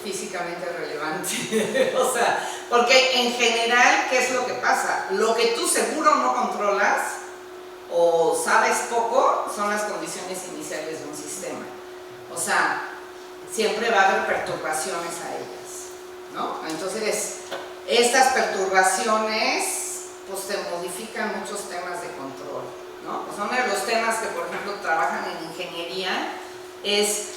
físicamente relevante. O sea, porque en general, ¿qué es lo que pasa? Lo que tú seguro no controlas o sabes poco son las condiciones iniciales de un sistema. O sea, siempre va a haber perturbaciones a ellas, ¿no? Entonces, estas perturbaciones, pues te modifican muchos temas de control, ¿no? Pues uno de los temas que, por ejemplo, trabajan en ingeniería es,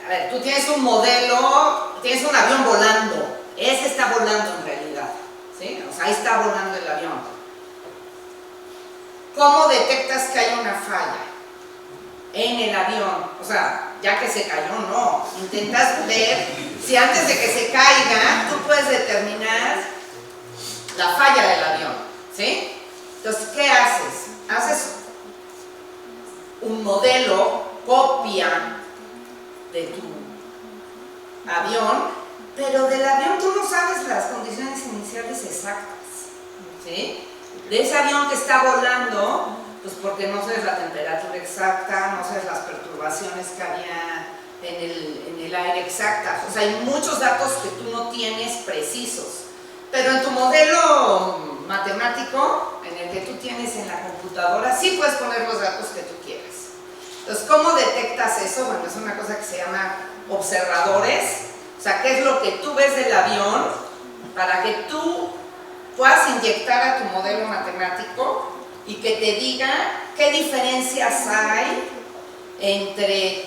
a ver, tú tienes un modelo, tienes un avión volando, ese está volando en realidad, ¿sí? O sea, ahí está volando el avión. ¿Cómo detectas que hay una falla en el avión? O sea, ya que se cayó, no. Intentas ver si antes de que se caiga, tú puedes determinar la falla del avión, ¿sí? Entonces, ¿qué haces? Haces un modelo, copia de tu avión, pero del avión tú no sabes las condiciones iniciales exactas, ¿sí? De ese avión que está volando, pues porque no sabes la temperatura exacta, no sabes las perturbaciones que había en el aire exactas. O sea, hay muchos datos que tú no tienes precisos. Pero en tu modelo matemático, en el que tú tienes en la computadora, sí puedes poner los datos que tú quieras. Entonces, ¿cómo detectas eso? Bueno, es una cosa que se llama observadores. O sea, ¿qué es lo que tú ves del avión para que tú puedas inyectar a tu modelo matemático y que te diga qué diferencias hay entre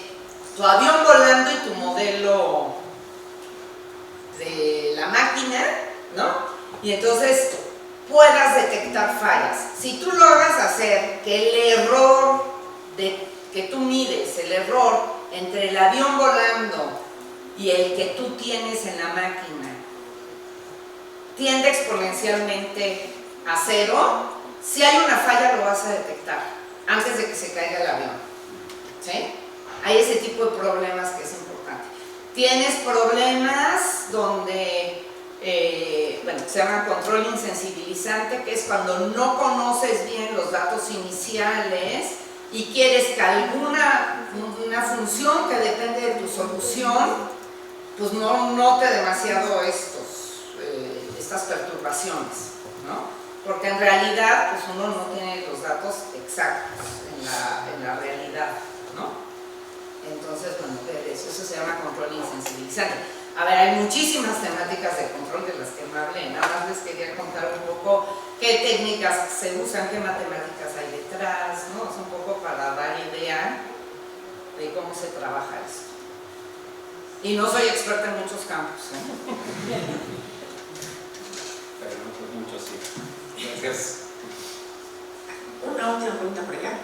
tu avión volando y tu modelo de la máquina, ¿no? Y entonces puedas detectar fallas. Si tú logras hacer que el error que tú mides, el error entre el avión volando y el que tú tienes en la máquina, tiende exponencialmente a cero, si hay una falla lo vas a detectar antes de que se caiga el avión, ¿sí? Hay ese tipo de problemas que es importante. Tienes problemas donde, bueno, se llama control insensibilizante, que es cuando no conoces bien los datos iniciales y quieres que una función que depende de tu solución, pues no note demasiado estas perturbaciones, ¿no? Porque en realidad, pues uno no tiene los datos exactos en la realidad, ¿no? Entonces, bueno, eso se llama control insensibilizante. A ver, hay muchísimas temáticas de control de las que me hablé, nada más les quería contar un poco qué técnicas se usan, qué matemáticas hay detrás, ¿no? Es un poco para dar idea de cómo se trabaja esto. Y no soy experta en muchos campos, ¿eh? Pero no por mucho, sí. Gracias. Una última pregunta por allá.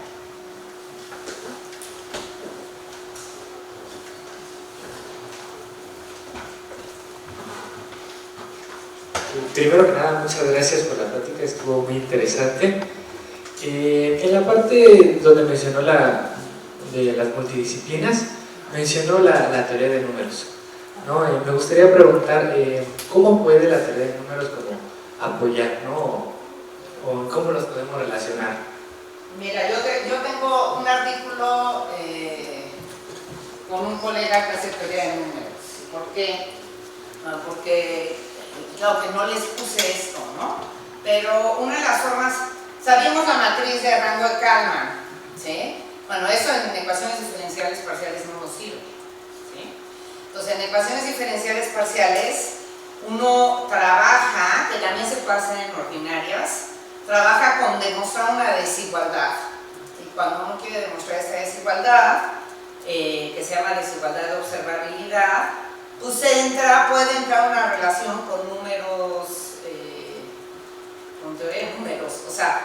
Primero que nada, muchas gracias por la plática, estuvo muy interesante. En la parte donde mencionó de las multidisciplinas, mencionó la teoría de números, ¿no? Me gustaría preguntar cómo puede la teoría de números como apoyar, ¿no? O cómo los podemos relacionar. Mira, yo tengo un artículo con un colega que hace teoría de números. ¿Por qué? Porque, claro que no les puse esto, ¿no? Pero una de las formas, sabíamos la matriz de rango de Kalman, ¿sí? Bueno, eso en ecuaciones diferenciales parciales no nos sirve, ¿sí? Entonces, en ecuaciones diferenciales parciales, uno trabaja, que también se puede hacer en ordinarias, trabaja con demostrar una desigualdad. Y cuando uno quiere demostrar esa desigualdad, que se llama desigualdad de observabilidad, pues puede entrar una relación con números, con teoría de números, o sea,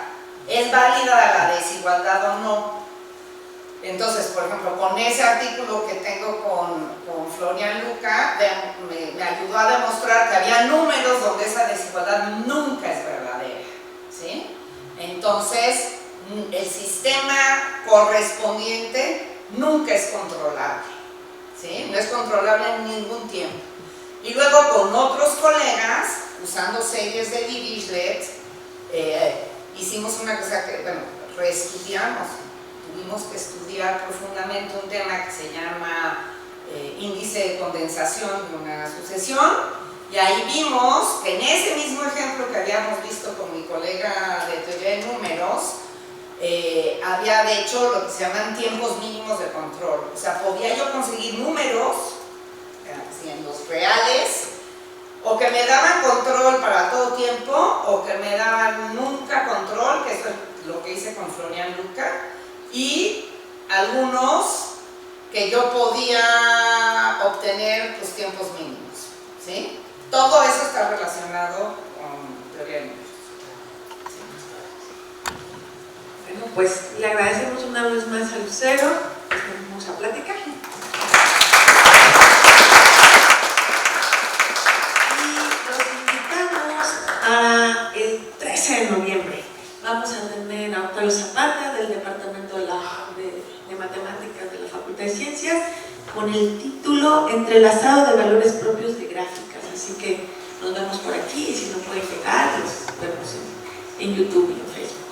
¿es válida la desigualdad o no? Entonces, por ejemplo, con ese artículo que tengo con Florian Luca, me ayudó a demostrar que había números donde esa desigualdad nunca es verdadera, ¿sí? Entonces, el sistema correspondiente nunca es controlable, ¿sí? No es controlable en ningún tiempo. Y luego con otros colegas, usando series de Dirichlet, hicimos una cosa que, bueno, reestudiamos. Tuvimos que estudiar profundamente un tema que se llama índice de condensación de una sucesión, y ahí vimos que en ese mismo ejemplo que habíamos visto con mi colega de teoría de números, había de hecho lo que se llaman tiempos mínimos de control. O sea, podía yo conseguir números, en los reales, o que me daban control para todo tiempo, o que me daban nunca control, que eso es lo que hice con Florian Luca, y algunos que yo podía obtener pues, tiempos mínimos, ¿sí? Todo eso está relacionado con teoría de números. Bueno, pues le agradecemos una vez más a Lucero esta hermosa plática. Y los invitamos a el 13 de noviembre. Vamos a tener a Octavio Zapata del Departamento de Matemáticas de la Facultad de Ciencias con el título Entrelazado de valores propios de gráficas. Así que nos vemos por aquí y si no pueden llegar, nos vemos en YouTube y en Facebook.